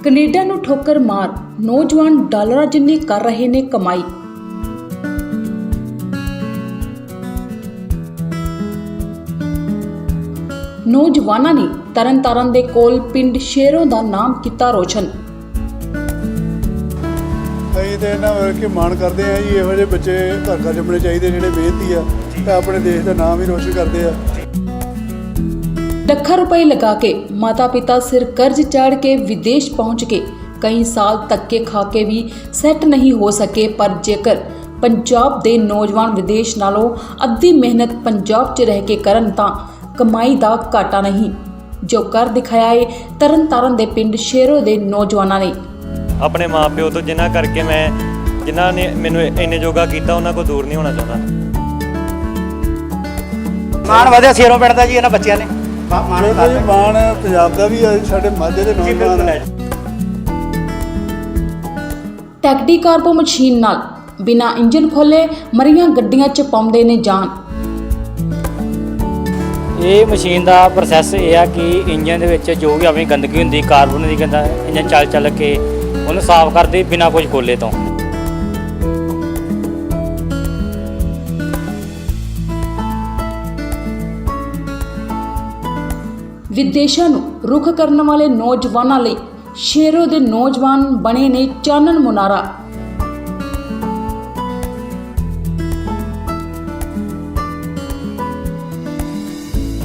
Canada ਨੂੰ ਠੋਕਰ ਮਾਰ ਨੌਜਵਾਨ ਡਾਲਰਾਂ ਜਿੰਨੀ ਕਰ ਰਹੇ ਨੇ ਕਮਾਈ। ਨੌਜਵਾਨਾਂ ਨੇ ਤਰਨਤਾਰਨ ਦੇ ਕੋਲ ਪਿੰਡ ਸ਼ੇਰੋਂ ਦਾ ਨਾਮ ਕੀਤਾ ਰੋਸ਼ਨ। ਅਸੀਂ ਤਾਂ ਇਹਨਾਂ ਵਰਗੇ ਮਾਣ ਕਰਦੇ ਹਾਂ ਜੀ, ਇਹੋ ਜਿਹੇ ਬੱਚੇ ਘਰ ਘਰ ਜੰਮਣੇ ਚਾਹੀਦੇ ਜਿਹੜੇ ਮਿਹਨਤੀ ਆ ਤੇ ਆਪਣੇ ਦੇਸ਼ ਦਾ ਨਾਮ ਵੀ ਰੋਸ਼ਨ ਕਰਦੇ ਆ। ਲੱਖਾਂ ਰੁਪਏ ਲਗਾ ਕੇ ਮਾਤਾ ਪਿਤਾ ਸਿਰ ਕਰਜ਼ ਚਾੜ ਕੇ ਵਿਦੇਸ਼ ਪਹੁੰਚ ਕੇ ਕਈ ਸਾਲ ਧੱਕੇ ਖਾ ਕੇ ਵੀ ਸੈੱਟ ਨਹੀਂ ਹੋ ਸਕੇ, ਪਰ ਜੇਕਰ ਪੰਜਾਬ ਦੇ ਨੌਜਵਾਨ ਵਿਦੇਸ਼ ਨਾਲੋਂ ਅੱਧੀ ਮਿਹਨਤ ਪੰਜਾਬ 'ਚ ਰਹਿ ਕੇ ਕਰਨ ਤਾਂ ਕਮਾਈ ਦਾ ਘਾਟਾ ਨਹੀਂ, ਜੋ ਕਰ ਦਿਖਾਇਆ ਹੈ ਤਰਨਤਾਰਨ ਦੇ ਪਿੰਡ ਸ਼ੇਰੋਂ ਦੇ ਨੌਜਵਾਨਾਂ ਨੇ। ਆਪਣੇ ਮਾਪਿਓ ਤੋਂ ਜਿਨ੍ਹਾਂ ਨੇ ਮੈਨੂੰ ਇੰਨੇ ਜੋਗਾ ਕੀਤਾ ਉਹਨਾਂ ਕੋਲ ਦੂਰ ਨਹੀਂ ਹੋਣਾ ਚਾਹੁੰਦਾ। ਮਾਣ ਵਧਿਆ ਸ਼ੇਰੋਂ ਪਿੰਡ ਦਾ ਜੀ ਇਹਨਾਂ ਬੱਚਿਆਂ ਨੇ। ਮਾਣ ਪੰਜਾਬ ਦਾ ਵੀ ਆ, ਸਾਡੇ ਮਾਝੇ ਦੇ ਨੌਜਵਾਨ। ਟੈਕਡੀ ਕਾਰਬੋ ਮਸ਼ੀਨ ਨਾਲ ਬਿਨਾਂ ਇੰਜਨ ਖੋਲੇ ਮਰੀਆਂ ਗੱਡੀਆਂ 'ਚ ਪਾਉਂਦੇ ਨੇ ਜਾਨ। ਇਹ ਮਸ਼ੀਨ ਦਾ ਪ੍ਰੋਸੈਸ ਇਹ ਆ ਕਿ ਇੰਜਨ ਦੇ ਵਿੱਚ ਜੋ ਵੀ ਆਪਣੀ ਗੰਦਗੀ ਹੁੰਦੀ ਕਾਰਬਨ ਦੀ ਕਹਿੰਦਾ ਇੰਜਨ ਚੱਲ ਕੇ ਉਹਨੂੰ ਸਾਫ਼ ਕਰਦੇ ਬਿਨਾਂ ਕੁਝ ਖੋਲੇ ਤੋਂ। ਵਿਦੇਸ਼ਾਂ ਨੂੰ ਰੁਖ ਕਰਨ ਵਾਲੇ ਨੌਜਵਾਨਾਂ ਲਈ ਸ਼ੇਰੋਂ ਦੇ ਨੌਜਵਾਨ ਬਣੇ ਨੇ ਚਾਨਣ ਮੁਨਾਰਾ।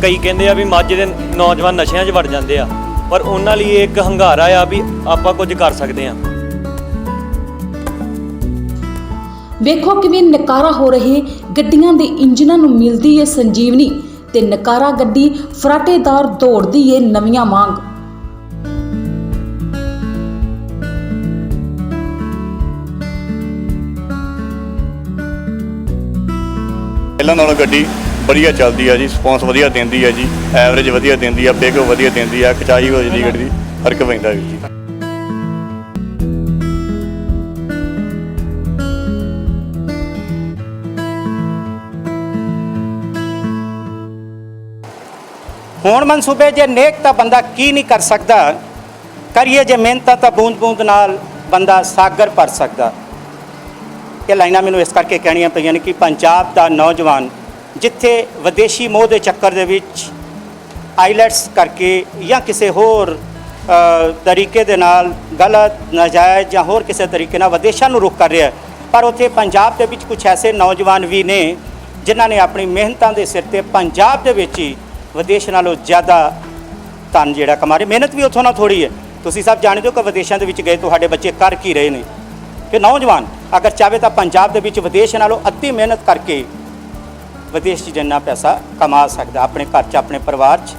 ਕਈ ਕਹਿੰਦੇ ਆ ਵੀ ਮਾਝੇ ਦੇ ਨੌਜਵਾਨ ਨਸ਼ਿਆਂ 'ਚ ਵੜ ਜਾਂਦੇ ਆ, ਪਰ ਉਹਨਾਂ ਲਈ ਇੱਕ ਹੰਗਾਰਾ ਆ ਵੀ ਆਪਾਂ ਕੁਝ ਕਰ ਸਕਦੇ ਆ। ਵੇਖੋ ਕਿਵੇਂ ਨਕਾਰਾ ਹੋ ਰਹੇ ਗੱਡੀਆਂ ਦੇ ਇੰਜਨਾਂ ਨੂੰ ਮਿਲਦੀ ਏ ਸੰਜੀਵਨੀ ਤੇ ਨਕਾਰਾ ਗੱਡੀ ਫਰਾਟੇਦਾਰ ਦੌੜਦੀ ਏ ਨਵੀਆਂ ਵਾਂਗ। ਪਹਿਲਾਂ ਨਾਲੋਂ ਗੱਡੀ ਵਧੀਆ ਚੱਲਦੀ ਆ ਜੀ, ਰਿਸਪੌਂਸ ਵਧੀਆ ਦਿੰਦੀ ਆ ਜੀ, ਐਵਰੇਜ ਵਧੀਆ ਦਿੰਦੀ ਆ, ਬੇਗੋ ਵਧੀਆ ਦਿੰਦੀ ਆ, ਖਚਾਈ ਹੋ ਜਾਂਦੀ ਗੱਡੀ ਦੀ, ਫਰਕ ਪੈਂਦਾ ਵੀਰ ਜੀ। ਹੁਣ ਮਨਸੂਬੇ ਜੇ ਨੇਕ ਤਾਂ ਬੰਦਾ ਕੀ ਨਹੀਂ ਕਰ ਸਕਦਾ, ਕਰੀਏ ਜੇ ਮਿਹਨਤਾਂ ਤਾਂ ਬੂੰਦ ਬੂੰਦ ਨਾਲ ਬੰਦਾ ਸਾਗਰ ਭਰ ਸਕਦਾ। ਇਹ ਲਾਈਨਾਂ ਮੈਨੂੰ ਇਸ ਕਰਕੇ ਕਹਿਣੀਆਂ ਪਈਆਂ ਨੇ ਕਿ ਪੰਜਾਬ ਦਾ ਨੌਜਵਾਨ ਜਿੱਥੇ ਵਿਦੇਸ਼ੀ ਮੋਹ ਦੇ ਚੱਕਰ ਦੇ ਵਿੱਚ ਆਈਲੈਟਸ ਕਰਕੇ ਜਾਂ ਕਿਸੇ ਹੋਰ ਤਰੀਕੇ ਦੇ ਨਾਲ ਗਲਤ ਨਾਜਾਇਜ਼ ਜਾਂ ਹੋਰ ਕਿਸੇ ਤਰੀਕੇ ਨਾਲ ਵਿਦੇਸ਼ਾਂ ਨੂੰ ਰੁਖ ਕਰ ਰਿਹਾ, ਪਰ ਉੱਥੇ ਪੰਜਾਬ ਦੇ ਵਿੱਚ ਕੁਝ ਐਸੇ ਨੌਜਵਾਨ ਵੀ ਨੇ ਜਿਨ੍ਹਾਂ ਨੇ ਆਪਣੀ ਮਿਹਨਤਾਂ ਦੇ ਸਿਰ 'ਤੇ ਪੰਜਾਬ ਦੇ ਵਿੱਚ ਹੀ ਵਿਦੇਸ਼ ਨਾਲੋਂ ਜ਼ਿਆਦਾ ਧਨ ਜਿਹੜਾ ਕਮਾ ਰਹੇ। ਮਿਹਨਤ ਵੀ ਉੱਥੋਂ ਨਾਲ ਥੋੜ੍ਹੀ ਹੈ। ਤੁਸੀਂ ਸਭ ਜਾਣਦੇ ਹੋ ਕਿ ਵਿਦੇਸ਼ਾਂ ਦੇ ਵਿੱਚ ਗਏ ਤੁਹਾਡੇ ਬੱਚੇ ਕਰ ਕੀ ਰਹੇ ਨੇ, ਕਿ ਨੌਜਵਾਨ ਅਗਰ ਚਾਹੇ ਤਾਂ ਪੰਜਾਬ ਦੇ ਵਿੱਚ ਵਿਦੇਸ਼ ਨਾਲੋਂ ਅੱਧੀ ਮਿਹਨਤ ਕਰਕੇ ਵਿਦੇਸ਼ 'ਚ ਜਿੰਨਾ ਪੈਸਾ ਕਮਾ ਸਕਦਾ, ਆਪਣੇ ਘਰ 'ਚ, ਆਪਣੇ ਪਰਿਵਾਰ 'ਚ,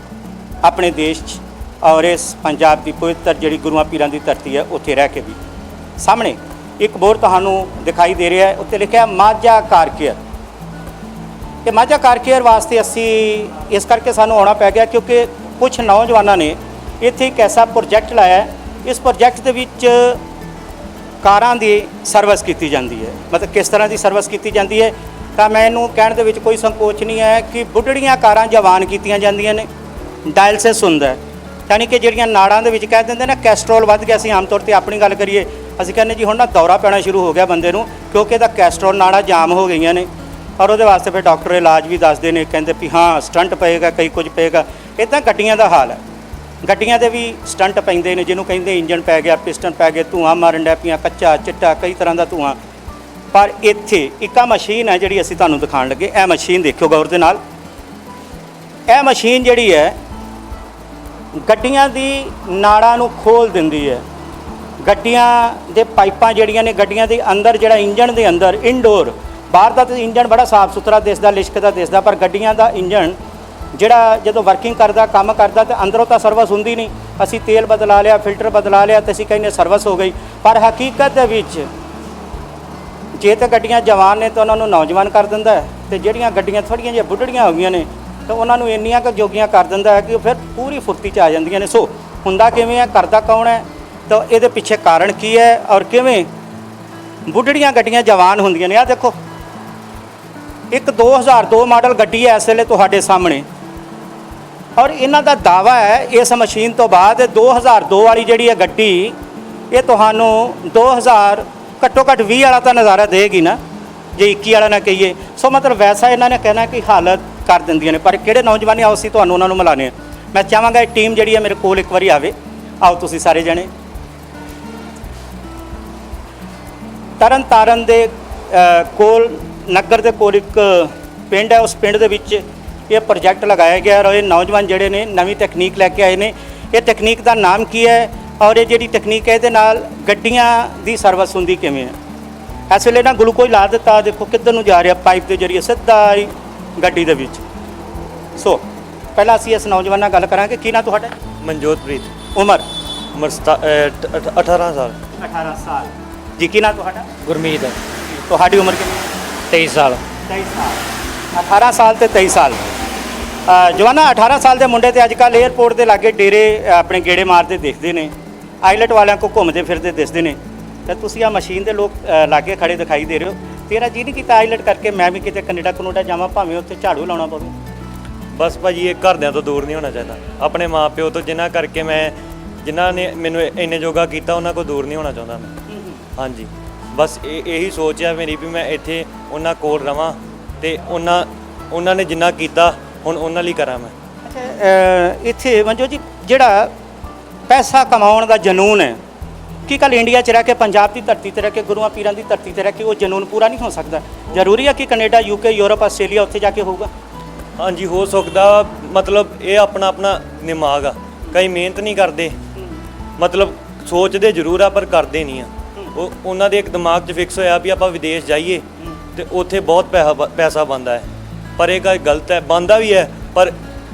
ਆਪਣੇ ਦੇਸ਼ 'ਚ, ਔਰ ਇਸ ਪੰਜਾਬ ਦੀ ਪਵਿੱਤਰ ਜਿਹੜੀ ਗੁਰੂਆਂ ਪੀਰਾਂ ਦੀ ਧਰਤੀ ਹੈ ਉੱਥੇ ਰਹਿ ਕੇ ਵੀ। ਸਾਹਮਣੇ ਇੱਕ ਬੋਰਡ ਤੁਹਾਨੂੰ ਦਿਖਾਈ ਦੇ ਰਿਹਾ ਹੈ, ਉੱਤੇ ਲਿਖਿਆ ਮਾਝਾ ਕਾਰ ਕੇਅਰ। ਇਹ ਮਾਝਾ ਕਾਰ ਕੇਅਰ ਵਾਸਤੇ ਅਸੀਂ ਇਸ ਕਰਕੇ ਸਾਨੂੰ ਆਉਣਾ ਪੈ ਗਿਆ ਕਿਉਂਕਿ ਕੁਝ ਨੌਜਵਾਨਾਂ ਨੇ ਇੱਥੇ ਇੱਕ ਐਸਾ ਪ੍ਰੋਜੈਕਟ ਲਾਇਆ ਹੈ। ਇਸ ਪ੍ਰੋਜੈਕਟ ਦੇ ਵਿੱਚ ਕਾਰਾਂ ਦੀ ਸਰਵਿਸ ਕੀਤੀ ਜਾਂਦੀ ਹੈ। ਮਤਲਬ ਕਿਸ ਤਰ੍ਹਾਂ ਦੀ ਸਰਵਿਸ ਕੀਤੀ ਜਾਂਦੀ ਹੈ ਤਾਂ ਮੈਨੂੰ ਕਹਿਣ ਦੇ ਵਿੱਚ ਕੋਈ ਸੰਕੋਚ ਨਹੀਂ ਹੈ ਕਿ ਬੁੱਢੜੀਆਂ ਕਾਰਾਂ ਜਵਾਨ ਕੀਤੀਆਂ ਜਾਂਦੀਆਂ ਨੇ। ਡਾਇਲਸਿਸ ਹੁੰਦਾ ਹੈ, ਯਾਨੀ ਕਿ ਜਿਹੜੀਆਂ ਨਾੜਾਂ ਦੇ ਵਿੱਚ ਕਹਿ ਦਿੰਦੇ ਨੇ ਕੈਸਟਰੋਲ ਵੱਧ ਗਿਆ। ਅਸੀਂ ਆਮ ਤੌਰ 'ਤੇ ਆਪਣੀ ਗੱਲ ਕਰੀਏ, ਅਸੀਂ ਕਹਿੰਦੇ ਜੀ ਹੁਣ ਨਾ ਦੌਰਾ ਪੈਣਾ ਸ਼ੁਰੂ ਹੋ ਗਿਆ ਬੰਦੇ ਨੂੰ ਕਿਉਂਕਿ ਇਹਦਾ ਕੈਸਟਰੋਲ ਨਾੜਾਂ ਜਾਮ ਹੋ ਗਈਆਂ ਨੇ, ਔਰ ਉਹਦੇ ਵਾਸਤੇ ਫਿਰ ਡਾਕਟਰ ਇਲਾਜ ਵੀ ਦੱਸਦੇ ਨੇ, ਕਹਿੰਦੇ ਵੀ ਹਾਂ ਸਟੰਟ ਪਏਗਾ, ਕਈ ਕੁਝ ਪਏਗਾ। ਇੱਦਾਂ ਗੱਡੀਆਂ ਦਾ ਹਾਲ ਹੈ, ਗੱਡੀਆਂ ਦੇ ਵੀ ਸਟੰਟ ਪੈਂਦੇ ਨੇ, ਜਿਹਨੂੰ ਕਹਿੰਦੇ ਇੰਜਨ ਪੈ ਗਿਆ, ਪਿਸਟਨ ਪੈ ਗਏ, ਧੂਆਂ ਮਾਰਨ ਡੈ ਪਈਆਂ, ਕੱਚਾ ਚਿੱਟਾ ਕਈ ਤਰ੍ਹਾਂ ਦਾ ਧੂਆਂ। ਪਰ ਇੱਥੇ ਇੱਕ ਮਸ਼ੀਨ ਹੈ ਜਿਹੜੀ ਅਸੀਂ ਤੁਹਾਨੂੰ ਦਿਖਾਉਣ ਲੱਗੇ। ਇਹ ਮਸ਼ੀਨ ਦੇਖਿਓ ਗੌਰ ਦੇ ਨਾਲ। ਇਹ ਮਸ਼ੀਨ ਜਿਹੜੀ ਹੈ ਗੱਡੀਆਂ ਦੀ ਨਾੜਾਂ ਨੂੰ ਖੋਲ੍ਹ ਦਿੰਦੀ ਹੈ। ਗੱਡੀਆਂ ਦੇ ਪਾਈਪਾਂ ਜਿਹੜੀਆਂ ਨੇ ਗੱਡੀਆਂ ਦੇ ਅੰਦਰ, ਜਿਹੜਾ ਇੰਜਣ ਦੇ ਅੰਦਰ ਇਨਡੋਰ, ਬਾਹਰ ਦਾ ਤਾਂ ਇੰਜਣ ਬੜਾ ਸਾਫ਼ ਸੁਥਰਾ ਦਿਸਦਾ, ਲਿਸ਼ਕਦਾ ਦਿਸਦਾ, ਪਰ ਗੱਡੀਆਂ ਦਾ ਇੰਜਣ ਜਿਹੜਾ ਜਦੋਂ ਵਰਕਿੰਗ ਕਰਦਾ, ਕੰਮ ਕਰਦਾ, ਤਾਂ ਅੰਦਰੋਂ ਤਾਂ ਸਰਵਿਸ ਹੁੰਦੀ ਨਹੀਂ। ਅਸੀਂ ਤੇਲ ਬਦਲਾ ਲਿਆ, ਫਿਲਟਰ ਬਦਲਾ ਲਿਆ ਤੇ ਅਸੀਂ ਕਹਿੰਦੇ ਸਰਵਿਸ ਹੋ ਗਈ, ਪਰ ਹਕੀਕਤ ਦੇ ਵਿੱਚ ਜੇ ਤਾਂ ਗੱਡੀਆਂ ਜਵਾਨ ਨੇ ਤਾਂ ਉਹਨਾਂ ਨੂੰ ਨੌਜਵਾਨ ਕਰ ਦਿੰਦਾ ਹੈ, ਤੇ ਜਿਹੜੀਆਂ ਗੱਡੀਆਂ ਥੋੜ੍ਹੀਆਂ ਜਿਹੀਆਂ ਬੁੱਢੜੀਆਂ ਹੋ ਗਈਆਂ ਨੇ ਤਾਂ ਉਹਨਾਂ ਨੂੰ ਇੰਨੀਆਂ ਕੁ ਜੋਗੀਆਂ ਕਰ ਦਿੰਦਾ ਹੈ ਕਿ ਉਹ ਫਿਰ ਪੂਰੀ ਫੁਰਤੀ 'ਚ ਆ ਜਾਂਦੀਆਂ ਨੇ। ਸੋ ਹੁੰਦਾ ਕਿਵੇਂ ਹੈ, ਕਰਦਾ ਕੌਣ ਹੈ, ਤਾਂ ਇਹਦੇ ਪਿੱਛੇ ਕਾਰਨ ਕੀ ਹੈ ਔਰ ਕਿਵੇਂ ਬੁੱਢੜੀਆਂ ਗੱਡੀਆਂ ਜਵਾਨ ਹੁੰਦੀਆਂ ਨੇ। ਆਹ ਦੇਖੋ, ਇੱਕ 2002 ਮਾਡਲ ਗੱਡੀ ਹੈ ਇਸ ਵੇਲੇ ਤੁਹਾਡੇ ਸਾਹਮਣੇ, ਔਰ ਇਹਨਾਂ ਦਾ ਦਾਵਾ ਹੈ ਇਸ ਮਸ਼ੀਨ ਤੋਂ ਬਾਅਦ 2002 ਵਾਲੀ ਜਿਹੜੀ ਹੈ ਗੱਡੀ ਇਹ ਤੁਹਾਨੂੰ 2000 ਘੱਟੋ ਘੱਟ 20 ਵਾਲਾ ਤਾਂ ਨਜ਼ਾਰਾ ਦੇਗੀ ਨਾ, ਜੇ 21 ਵਾਲਾ ਨਾ ਕਹੀਏ। ਸੋ ਮਤਲਬ ਵੈਸਾ ਇਹਨਾਂ ਨੇ ਕਹਿਣਾ ਕਿ ਹਾਲਤ ਕਰ ਦਿੰਦੀਆਂ ਨੇ, ਪਰ ਕਿਹੜੇ ਨੌਜਵਾਨ ਆਓ ਅਸੀਂ ਤੁਹਾਨੂੰ ਉਹਨਾਂ ਨੂੰ ਮਿਲਾਉਂਦੇ ਹਾਂ। ਮੈਂ ਚਾਹਾਂਗਾ ਇਹ ਟੀਮ ਜਿਹੜੀ ਹੈ ਮੇਰੇ ਕੋਲ ਇੱਕ ਵਾਰੀ ਆਵੇ। ਆਓ ਤੁਸੀਂ ਸਾਰੇ ਜਣੇ। ਤਰਨ ਤਾਰਨ ਦੇ ਕੋਲ ਨਗਰ ਦੇ ਕੋਲ ਇੱਕ ਪਿੰਡ ਹੈ, ਉਸ ਪਿੰਡ ਦੇ ਵਿੱਚ ਇਹ ਪ੍ਰੋਜੈਕਟ ਲਗਾਇਆ ਗਿਆ ਔਰ ਇਹ ਨੌਜਵਾਨ ਜਿਹੜੇ ਨੇ ਨਵੀਂ ਤਕਨੀਕ ਲੈ ਕੇ ਆਏ ਨੇ। ਇਹ ਤਕਨੀਕ ਦਾ ਨਾਮ ਕੀ ਹੈ ਔਰ ਇਹ ਜਿਹੜੀ ਤਕਨੀਕ ਹੈ ਇਹਦੇ ਨਾਲ ਗੱਡੀਆਂ ਦੀ ਸਰਵਿਸ ਹੁੰਦੀ ਕਿਵੇਂ ਹੈ। ਇਸ ਵੇਲੇ ਨਾ ਗਲੂਕੋਜ਼ ਲਾ ਦਿੱਤਾ, ਦੇਖੋ ਕਿੱਧਰ ਨੂੰ ਜਾ ਰਿਹਾ, ਪਾਈਪ ਦੇ ਜ਼ਰੀਏ ਸਿੱਧਾ ਹੀ ਗੱਡੀ ਦੇ ਵਿੱਚ। ਸੋ ਪਹਿਲਾਂ ਅਸੀਂ ਇਸ ਨੌਜਵਾਨ ਨਾਲ ਗੱਲ ਕਰਾਂਗੇ। ਕੀ ਨਾਂ ਤੁਹਾਡਾ? ਮਨਜੋਤਪ੍ਰੀਤ। ਉਮਰ? ਉਮਰ 18 ਸਾਲ। 18 ਸਾਲ ਜੀ। ਕੀ ਨਾਂ ਤੁਹਾਡਾ? ਗੁਰਮੀਤ ਤੁਹਾਡੀ ਉਮਰ ਕਿੰਨੀ ਹੈ? 23 ਸਾਲ। 23 ਸਾਲ। 18 ਸਾਲ ਤੇ 23 ਸਾਲ। ਜਵਾਨਾ 18 ਸਾਲ ਦੇ ਮੁੰਡੇ ਤੇ ਅੱਜ ਕੱਲ੍ਹ ਏਅਰਪੋਰਟ ਦੇ ਲਾਗੇ ਡੇਰੇ ਆਪਣੇ ਗੇੜੇ ਮਾਰਦੇ ਦਿਖਦੇ ਨੇ, ਆਈਲੈਟ ਵਾਲਿਆਂ ਕੋ ਘੁੰਮਦੇ ਫਿਰਦੇ ਦਿਸਦੇ ਨੇ, ਤੇ ਤੁਸੀਂ ਆ ਮਸ਼ੀਨ ਦੇ ਲੋਕ ਲਾਗੇ ਖੜੇ ਦਿਖਾਈ ਦੇ ਰਹੇ ਹੋ। ਤੇਰਾ ਜੀ ਨਹੀਂ ਕੀਤਾ ਆਈਲੈਟ ਕਰਕੇ ਮੈਂ ਵੀ ਕਿਤੇ ਕੈਨੇਡਾ ਜਾਵਾਂ, ਭਾਵੇਂ ਉੱਥੇ ਝਾੜੂ ਲਾਉਣਾ ਪਵੇ? ਬਸ ਭਾਜੀ ਇਹ ਘਰਦਿਆਂ ਤੋਂ ਦੂਰ ਨਹੀਂ ਹੋਣਾ ਚਾਹੀਦਾ, ਆਪਣੇ ਮਾਪਿਓ ਤੋਂ ਜਿਨ੍ਹਾਂ ਕਰਕੇ ਜਿਨ੍ਹਾਂ ਨੇ ਮੈਨੂੰ ਇੰਨੇ ਜੋਗਾ ਕੀਤਾ ਉਹਨਾਂ ਕੋਲ ਦੂਰ ਨਹੀਂ ਹੋਣਾ ਚਾਹੁੰਦਾ ਮੈਂ। ਹਾਂਜੀ ਬਸ ਇਹੀ ਸੋਚ ਆ ਮੇਰੀ ਵੀ ਮੈਂ ਇੱਥੇ ਉਹਨਾਂ ਕੋਲ ਰਵਾਂ ਤੇ ਉਹਨਾਂ ਨੇ ਜਿੰਨਾ ਕੀਤਾ ਹੁਣ ਉਹਨਾਂ ਲਈ ਕਰਾਂ ਮੈਂ। ਅੱਛਾ ਇੱਥੇ ਮੰਜੋ ਜੀ ਜਿਹੜਾ ਪੈਸਾ ਕਮਾਉਣ ਦਾ ਜਨੂਨ ਹੈ, ਕੀ ਕੱਲ ਇੰਡੀਆ 'ਚ ਰਹਿ ਕੇ ਪੰਜਾਬ ਦੀ ਧਰਤੀ 'ਤੇ ਰਹਿ ਕੇ ਗੁਰੂਆਂ ਪੀਰਾਂ ਦੀ ਧਰਤੀ 'ਤੇ ਰਹਿ ਕੇ ਉਹ ਜਨੂਨ ਪੂਰਾ ਨਹੀਂ ਹੋ ਸਕਦਾ? ਜ਼ਰੂਰੀ ਹੈ ਕਿ ਕੈਨੇਡਾ UK ਯੂਰਪ ਆਸਟ੍ਰੇਲੀਆ ਉੱਥੇ ਜਾ ਕੇ ਹੋਊਗਾ? ਹਾਂਜੀ ਹੋ ਸਕਦਾ, ਮਤਲਬ ਇਹ ਆਪਣਾ ਦਿਮਾਗ ਆ, ਕਈ ਮਿਹਨਤ ਨਹੀਂ ਕਰਦੇ, ਮਤਲਬ ਸੋਚਦੇ ਜ਼ਰੂਰ ਆ ਪਰ ਕਰਦੇ ਨਹੀਂ ਆ। ਉਹਨਾਂ ਦੇ ਇੱਕ ਦਿਮਾਗ 'ਚ ਫਿਕਸ ਹੋਇਆ ਵੀ ਆਪਾਂ ਵਿਦੇਸ਼ ਜਾਈਏ ਤੇ ਉੱਥੇ ਬਹੁਤ ਪੈਸਾ ਬਣਦਾ ਹੈ, ਪਰ ਇਹ ਗੱਲ ਗਲਤ ਹੈ। ਬਣਦਾ ਵੀ ਹੈ ਪਰ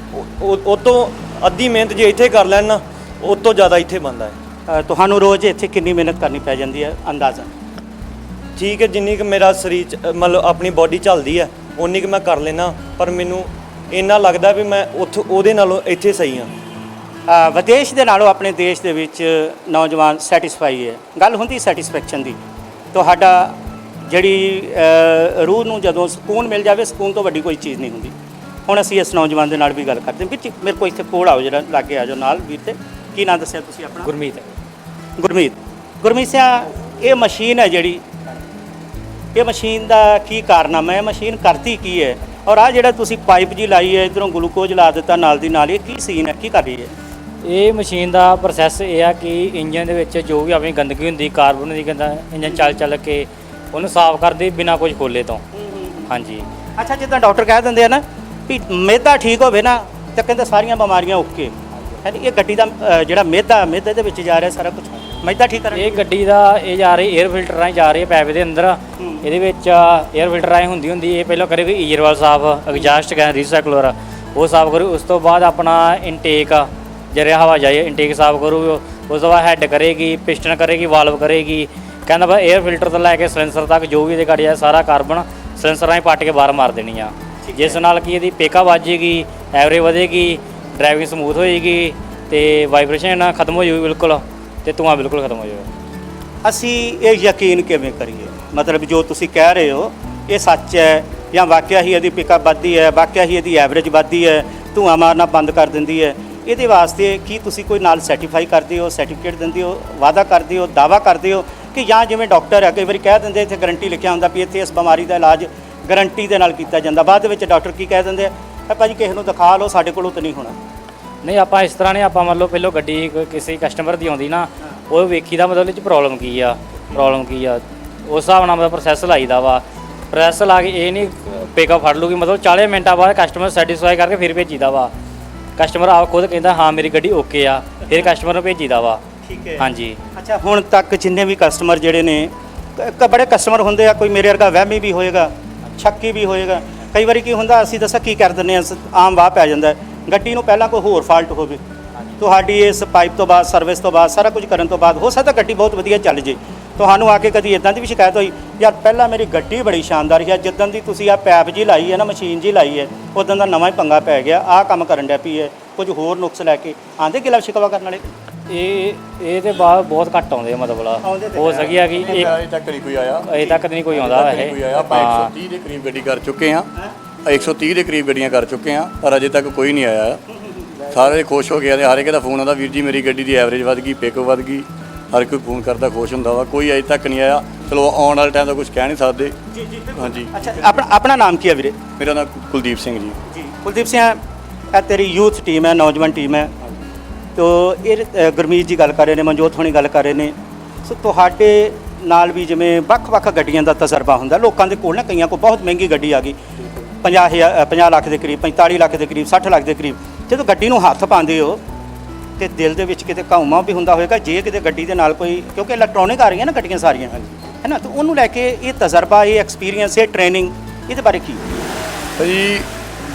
ਉਹ ਤੋਂ ਅੱਧੀ ਮਿਹਨਤ ਜੇ ਇੱਥੇ ਕਰ ਲੈਣ ਨਾ ਉਹ ਤੋਂ ਜ਼ਿਆਦਾ ਇੱਥੇ ਬਣਦਾ ਹੈ। ਤੁਹਾਨੂੰ ਰੋਜ਼ ਇੱਥੇ ਕਿੰਨੀ ਮਿਹਨਤ ਕਰਨੀ ਪੈ ਜਾਂਦੀ ਹੈ ਅੰਦਾਜ਼ਾ? ਠੀਕ ਹੈ, ਜਿੰਨੀ ਕਿ ਮੇਰਾ ਸਰੀਰ ਮਤਲਬ ਆਪਣੀ ਬਾਡੀ ਚੱਲਦੀ ਹੈ ਉਨੀ ਕਿ ਮੈਂ ਕਰ ਲੈਣਾ, ਪਰ ਮੈਨੂੰ ਇੰਨਾ ਲੱਗਦਾ ਵੀ ਮੈਂ ਉਹਦੇ ਨਾਲੋਂ ਇੱਥੇ ਸਹੀ ਹਾਂ। ਵਿਦੇਸ਼ ਦੇ ਨਾਲੋਂ ਆਪਣੇ ਦੇਸ਼ ਦੇ ਵਿੱਚ ਨੌਜਵਾਨ ਸੈਟੀਸਫਾਈ ਹੈ। ਗੱਲ ਹੁੰਦੀ ਸੈਟੀਸਫੈਕਸ਼ਨ ਦੀ, ਤੁਹਾਡਾ ਜਿਹੜੀ ਰੂਹ ਨੂੰ ਜਦੋਂ ਸਕੂਨ ਮਿਲ ਜਾਵੇ, ਸਕੂਨ ਤੋਂ ਵੱਡੀ ਕੋਈ ਚੀਜ਼ ਨਹੀਂ ਹੁੰਦੀ। ਹੁਣ ਅਸੀਂ ਇਸ ਨੌਜਵਾਨ ਦੇ ਨਾਲ ਵੀ ਗੱਲ ਕਰਦੇ ਹਾਂ। ਵਿੱਚ ਮੇਰੇ ਕੋਲ ਇੱਥੇ ਕੋਲ ਆਓ, ਜਿਹੜਾ ਲਾਗੇ ਆ ਜਾਓ ਨਾਲ ਵੀਰ। ਤੇ ਕੀ ਨਾਂ ਦੱਸਿਆ ਤੁਸੀਂ ਆਪਣਾ? ਗੁਰਮੀਤ ਸਿਆ ਇਹ ਮਸ਼ੀਨ ਹੈ ਜਿਹੜੀ, ਇਹ ਮਸ਼ੀਨ ਦਾ ਕੀ ਕਾਰਨਾਮਾ ਹੈ? ਮਸ਼ੀਨ ਕਰਦੀ ਕੀ ਹੈ? ਔਰ ਆ ਜਿਹੜਾ ਤੁਸੀਂ ਪਾਈਪ ਜੀ ਲਾਈ ਹੈ, ਇੱਧਰੋਂ ਗਲੂਕੋਜ਼ ਲਾ ਦਿੱਤਾ ਨਾਲ ਦੀ ਨਾਲ, ਇਹ ਕੀ ਸੀਨ ਹੈ, ਕੀ ਕਰ ਰਹੀ ਹੈ? ਇਹ ਮਸ਼ੀਨ ਦਾ ਪ੍ਰੋਸੈਸ ਇਹ ਆ ਕਿ ਇੰਜਨ ਦੇ ਵਿੱਚ ਜੋ ਵੀ ਆਪਣੀ ਗੰਦਗੀ ਹੁੰਦੀ, ਕਾਰਬਨ ਦੀ ਕਹਿੰਦਾ, ਇੰਜਨ ਚੱਲ ਕੇ ਉਹਨੂੰ ਸਾਫ਼ ਕਰਦੇ ਬਿਨਾਂ ਕੁਝ ਖੋਲੇ ਤੋਂ। ਹਾਂਜੀ। ਅੱਛਾ, ਜਿੱਦਾਂ ਡਾਕਟਰ ਕਹਿ ਦਿੰਦੇ ਆ ਨਾ ਵੀ ਮਿਹਦਾ ਠੀਕ ਹੋਵੇ ਨਾ ਤਾਂ ਕਹਿੰਦੇ ਸਾਰੀਆਂ ਬਿਮਾਰੀਆਂ ਓਕੇ ਹੈ। ਇਹ ਗੱਡੀ ਦਾ ਜਿਹੜਾ ਮਿਹਦੇ ਦੇ ਵਿੱਚ ਜਾ ਰਿਹਾ ਸਾਰਾ ਕੁਝ, ਮਿਹਦਾ ਠੀਕ ਕਰ ਇਹ ਗੱਡੀ ਦਾ ਇਹ ਜਾ ਰਹੀ 에ਅਰ ਫਿਲਟਰ ਰਾਹੀਂ ਜਾ ਰਹੀ ਹੈ ਪਾਈਪ ਦੇ ਅੰਦਰ। ਇਹਦੇ ਵਿੱਚ 에ਅਰ ਫਿਲਟਰ ਰਾਹੀਂ ਹੁੰਦੀ ਇਹ ਪਹਿਲਾਂ ਕਰੇਗੀ ਈਅਰਵਾਲ ਸਾਫ਼, ਐਗਜ਼ਾਸਟ ਕਹਿੰਦੇ ਰੀਸਾਈਕਲਰ ਉਹ ਸਾਫ਼ ਕਰੂ। ਉਸ ਤੋਂ ਬਾਅਦ ਆਪਣਾ ਇਨਟੇਕ ਜਿਹੜਾ ਹਵਾ ਜਾਏ ਇਨਟੇਕ ਸਾਫ਼ ਕਰੂ। ਉਸ ਤੋਂ ਬਾਅਦ ਹੈੱਡ ਕਰੇਗੀ, ਪਿਸਟਨ ਕਰੇਗੀ, ਵਾਲਵ ਕਰੇਗੀ। ਕਹਿੰਦਾ ਬਸ 에ਅਰ ਫਿਲਟਰ ਤੋਂ ਲੈ ਕੇ ਸਿਲੰਸਰ ਤੱਕ ਜੋ ਵੀ ਇਹਦੇ ਗਾੜੀ ਆ ਸਾਰਾ ਕਾਰਬਨ ਸਿਲੰਸਰ ਰਾਹੀਂ ਪੱਟ ਕੇ ਬਾਹਰ ਮਾਰ ਦੇਣੀ ਆ, ਜਿਸ ਨਾਲ ਕਿ ਇਹਦੀ ਪੇਕਾ ਵੱਜੇਗੀ, ਐਵਰੇਜ ਵਧੇਗੀ, ਡਰਾਈਵਿੰਗ ਸਮੂਥ ਹੋਏਗੀ ਤੇ ਵਾਈਬ੍ਰੇਸ਼ਨ ਖਤਮ ਹੋ ਜਾਊਗੀ ਬਿਲਕੁਲ, ਤੇ ਧੂੰਆਂ ਬਿਲਕੁਲ ਖਤਮ ਹੋ ਜਾਊਗਾ। ਅਸੀਂ ਇਹ ਯਕੀਨ ਕਿਵੇਂ ਕਰੀਏ? ਮਤਲਬ ਜੋ ਤੁਸੀਂ ਕਹਿ ਰਹੇ ਹੋ ਇਹ ਸੱਚ ਹੈ ਜਾਂ ਵਾਕਿਆ ਹੀ ਇਹਦੀ ਪਿਕਅਪ ਵੱਧਦੀ ਹੈ, ਵਾਕਿਆ ਹੀ ਇਹਦੀ ਐਵਰੇਜ ਵੱਧਦੀ ਹੈ, ਧੂੰਆਂ ਮਾਰਨਾ ਬੰਦ ਕਰ ਦਿੰਦੀ ਹੈ? ਇਹਦੇ ਵਾਸਤੇ ਕੀ ਤੁਸੀਂ ਕੋਈ ਨਾਲ ਸਰਟੀਫਾਈ ਕਰਦੇ ਹੋ, ਸਰਟੀਫਿਕੇਟ ਦਿੰਦੇ ਹੋ, ਵਾਅਦਾ ਕਰਦੇ ਹੋ, ਦਾਵਾ ਕਰਦੇ ਹੋ ਕਿ ਜਾਂ ਜਿਵੇਂ ਡਾਕਟਰ ਹੈ ਕਈ ਵਾਰੀ ਕਹਿ ਦਿੰਦੇ ਇੱਥੇ ਗਰੰਟੀ ਲਿਖਿਆ ਹੁੰਦਾ ਵੀ ਇੱਥੇ ਇਸ ਬਿਮਾਰੀ ਦਾ ਇਲਾਜ ਗਰੰਟੀ ਦੇ ਨਾਲ ਕੀਤਾ ਜਾਂਦਾ, ਬਾਅਦ ਦੇ ਵਿੱਚ ਡਾਕਟਰ ਕੀ ਕਹਿ ਦਿੰਦੇ ਆ ਭਾਜੀ ਕਿਸੇ ਨੂੰ ਦਿਖਾ ਲਓ, ਸਾਡੇ ਕੋਲੋਂ ਤਾਂ ਨਹੀਂ ਹੋਣਾ? ਨਹੀਂ, ਆਪਾਂ ਇਸ ਤਰ੍ਹਾਂ ਨਹੀਂ, ਆਪਾਂ ਮੰਨ ਲਓ ਪਹਿਲਾਂ ਗੱਡੀ ਕਿਸੇ ਕਸਟਮਰ ਦੀ ਆਉਂਦੀ ਨਾ, ਉਹ ਵੇਖੀ ਦਾ ਮਤਲਬ ਇਹ 'ਚ ਪ੍ਰੋਬਲਮ ਕੀ ਆ ਉਸ ਹਿਸਾਬ ਨਾਲ ਮਤਲਬ ਪ੍ਰੋਸੈਸ ਲਾਈਦਾ ਵਾ। ਪ੍ਰੋਸੈਸ ਲਾ ਕੇ ਇਹ ਨਹੀਂ ਪਿਕਅਪ ਫੜ ਲੂਗੀ, ਮਤਲਬ 40 ਮਿੰਟਾਂ ਬਾਅਦ ਕਸਟਮਰ ਸੈਟੀਸਫਾਈ ਕਰਕੇ ਫਿਰ ਭੇਜੀਦਾ ਵਾ। ਕਸਟਮਰ ਆਪ ਖੁਦ ਕਹਿੰਦਾ ਹਾਂ ਮੇਰੀ ਗੱਡੀ ਓਕੇ ਆ, ਫਿਰ ਕਸਟਮਰ ਨੂੰ ਭੇਜੀਦਾ ਵਾ। ਠੀਕ ਹੈ। ਹਾਂਜੀ। ਅੱਛਾ, ਹੁਣ ਤੱਕ ਜਿੰਨੇ ਵੀ ਕਸਟਮਰ ਜਿਹੜੇ ਨੇ, ਬੜੇ ਕਸਟਮਰ ਹੁੰਦੇ ਆ, ਕੋਈ ਮੇਰੇ ਵਰਗਾ ਵਹਿਮੀ ਵੀ ਹੋਏਗਾ, ਸ਼ੱਕੀ ਵੀ ਹੋਏਗਾ। ਕਈ ਵਾਰੀ ਕੀ ਹੁੰਦਾ, ਅਸੀਂ ਦੱਸਾਂ ਕੀ ਕਰ ਦਿੰਦੇ ਹਾਂ, ਆਮ ਵਾਹ ਪੈ ਜਾਂਦਾ ਗੱਡੀ ਨੂੰ ਪਹਿਲਾਂ ਕੋਈ ਹੋਰ ਫਾਲਟ ਹੋਵੇ, ਤੁਹਾਡੀ ਇਸ ਪਾਈਪ ਤੋਂ ਬਾਅਦ ਸਰਵਿਸ ਤੋਂ ਬਾਅਦ ਸਾਰਾ ਕੁਝ ਕਰਨ ਤੋਂ ਬਾਅਦ ਹੋ ਸਕਦਾ ਗੱਡੀ ਬਹੁਤ ਵਧੀਆ ਚੱਲ ਜੇ, ਤੁਹਾਨੂੰ ਆ ਕੇ ਕਦੀ ਇਦਾਂ ਦੀ ਵੀ ਸ਼ਿਕਾਇਤ ਹੋਈ ਯਾਰ ਪਹਿਲਾਂ ਮੇਰੀ ਗੱਡੀ ਬੜੀ ਸ਼ਾਨਦਾਰ ਹੈ, ਜਿੱਦਾਂ ਦੀ ਤੁਸੀਂ ਆ ਪੈਪ ਜੀ ਲਾਈ ਹੈ ਨਾ, ਮਸ਼ੀਨ ਜੀ ਲਾਈ ਹੈ, ਉਦੋਂ ਦਾ ਨਵਾਂ ਹੀ ਪੰਗਾ ਪੈ ਗਿਆ, ਆਹ ਕੰਮ ਕਰਨ ਡਿਆ ਪਈ ਹੈ, ਕੁਝ ਹੋਰ ਨੁਕਸ ਲੈ ਕੇ ਆਂਦੇ ਗਿਲਾ ਸ਼ਿਕਵਾ ਕਰਨ ਵਾਲੇ? ਇਹ ਤੇ ਬਾਅਦ ਬਹੁਤ ਘੱਟ ਆਉਂਦੇ ਆ, ਮਤਲਬ ਹੋ ਸਕਿਆ ਕਿ ਅਜੇ ਤੱਕ ਨਹੀਂ ਕੋਈ ਆਇਆ, ਅਜੇ ਤੱਕ ਨਹੀਂ ਕੋਈ ਆਉਂਦਾ ਵੈਸੇ। ਕੋਈ ਆਇਆ। ਆਪਾਂ 130 ਦੇ ਕਰੀਬ ਗੱਡੀ ਕਰ ਚੁੱਕੇ ਹਾਂ, 130 ਦੇ ਕਰੀਬ ਗੱਡੀਆਂ ਕਰ ਚੁੱਕੇ ਹਾਂ, ਪਰ ਅਜੇ ਤੱਕ ਕੋਈ ਨਹੀਂ ਆਇਆ। ਸਾਰੇ ਖੁਸ਼ ਹੋ ਗਏ ਤੇ ਹਰ ਇੱਕ ਦਾ ਫੋਨ ਆਉਂਦਾ ਵੀਰ ਜੀ ਮੇਰੀ ਗੱਡੀ ਦੀ ਐਵਰੇਜ ਵੱਧ ਗਈ, ਪਿਕ ਵੱਧ ਗਈ, ਹਰ ਕੋਈ ਫੋਨ ਕਰਦਾ ਖੁਸ਼ ਹੁੰਦਾ ਵਾ, ਕੋਈ ਅਜੇ ਤੱਕ ਨਹੀਂ ਆਇਆ। ਚਲੋ ਆਉਣ ਵਾਲੇ ਟਾਈਮ ਦਾ ਕੁਝ ਕਹਿ ਨਹੀਂ ਸਕਦੇ। ਹਾਂਜੀ। ਅੱਛਾ, ਆਪਣਾ ਨਾਮ ਕੀ ਹੈ ਵੀਰੇ? ਮੇਰਾ ਨਾਮ ਕੁਲਦੀਪ ਸਿੰਘ ਜੀ। ਜੀ ਕੁਲਦੀਪ ਸਿੰਘ, ਇਹ ਤੇਰੀ ਯੂਥ ਟੀਮ ਹੈ, ਨੌਜਵਾਨ ਟੀਮ ਹੈ। ਤੋ ਇਹ ਗੁਰਮੀਤ ਜੀ ਗੱਲ ਕਰ ਰਹੇ ਨੇ, ਮਨਜੋਤ ਹੋਣੀ ਗੱਲ ਕਰ ਰਹੇ ਨੇ। ਸੋ ਤੁਹਾਡੇ ਨਾਲ ਵੀ ਜਿਵੇਂ ਵੱਖ-ਵੱਖ ਗੱਡੀਆਂ ਦਾ ਤਜਰਬਾ ਹੁੰਦਾ ਲੋਕਾਂ ਦੇ ਕੋਲ ਨਾ, ਕਈਆਂ ਕੋਲ ਬਹੁਤ ਮਹਿੰਗੀ ਗੱਡੀ ਆ ਗਈ 50 ਲੱਖ ਦੇ ਕਰੀਬ, 45 ਲੱਖ ਦੇ ਕਰੀਬ, 60 ਲੱਖ ਦੇ ਕਰੀਬ। ਜਦੋਂ ਗੱਡੀ ਨੂੰ ਹੱਥ ਪਾਉਂਦੇ ਹੋ ਤੇ ਦਿਲ ਦੇ ਵਿੱਚ ਕਿਤੇ ਘਾਉਮਾ ਵੀ ਹੁੰਦਾ ਹੋਵੇਗਾ ਜੇ ਕਿਤੇ ਗੱਡੀ ਦੇ ਨਾਲ ਕੋਈ, ਕਿਉਂਕਿ ਇਲੈਕਟ੍ਰੋਨਿਕ ਆ ਰਹੀਆਂ ਨਾ ਗੱਡੀਆਂ ਸਾਰੀਆਂ, ਹੈ ਨਾ, ਤਾਂ ਉਹਨੂੰ ਲੈ ਕੇ ਇਹ ਤਜਰਬਾ, ਇਹ ਐਕਸਪੀਰੀਅੰਸ, ਇਹ ਟ੍ਰੇਨਿੰਗ, ਇਹਦੇ ਬਾਰੇ ਕੀ? ਭਾਜੀ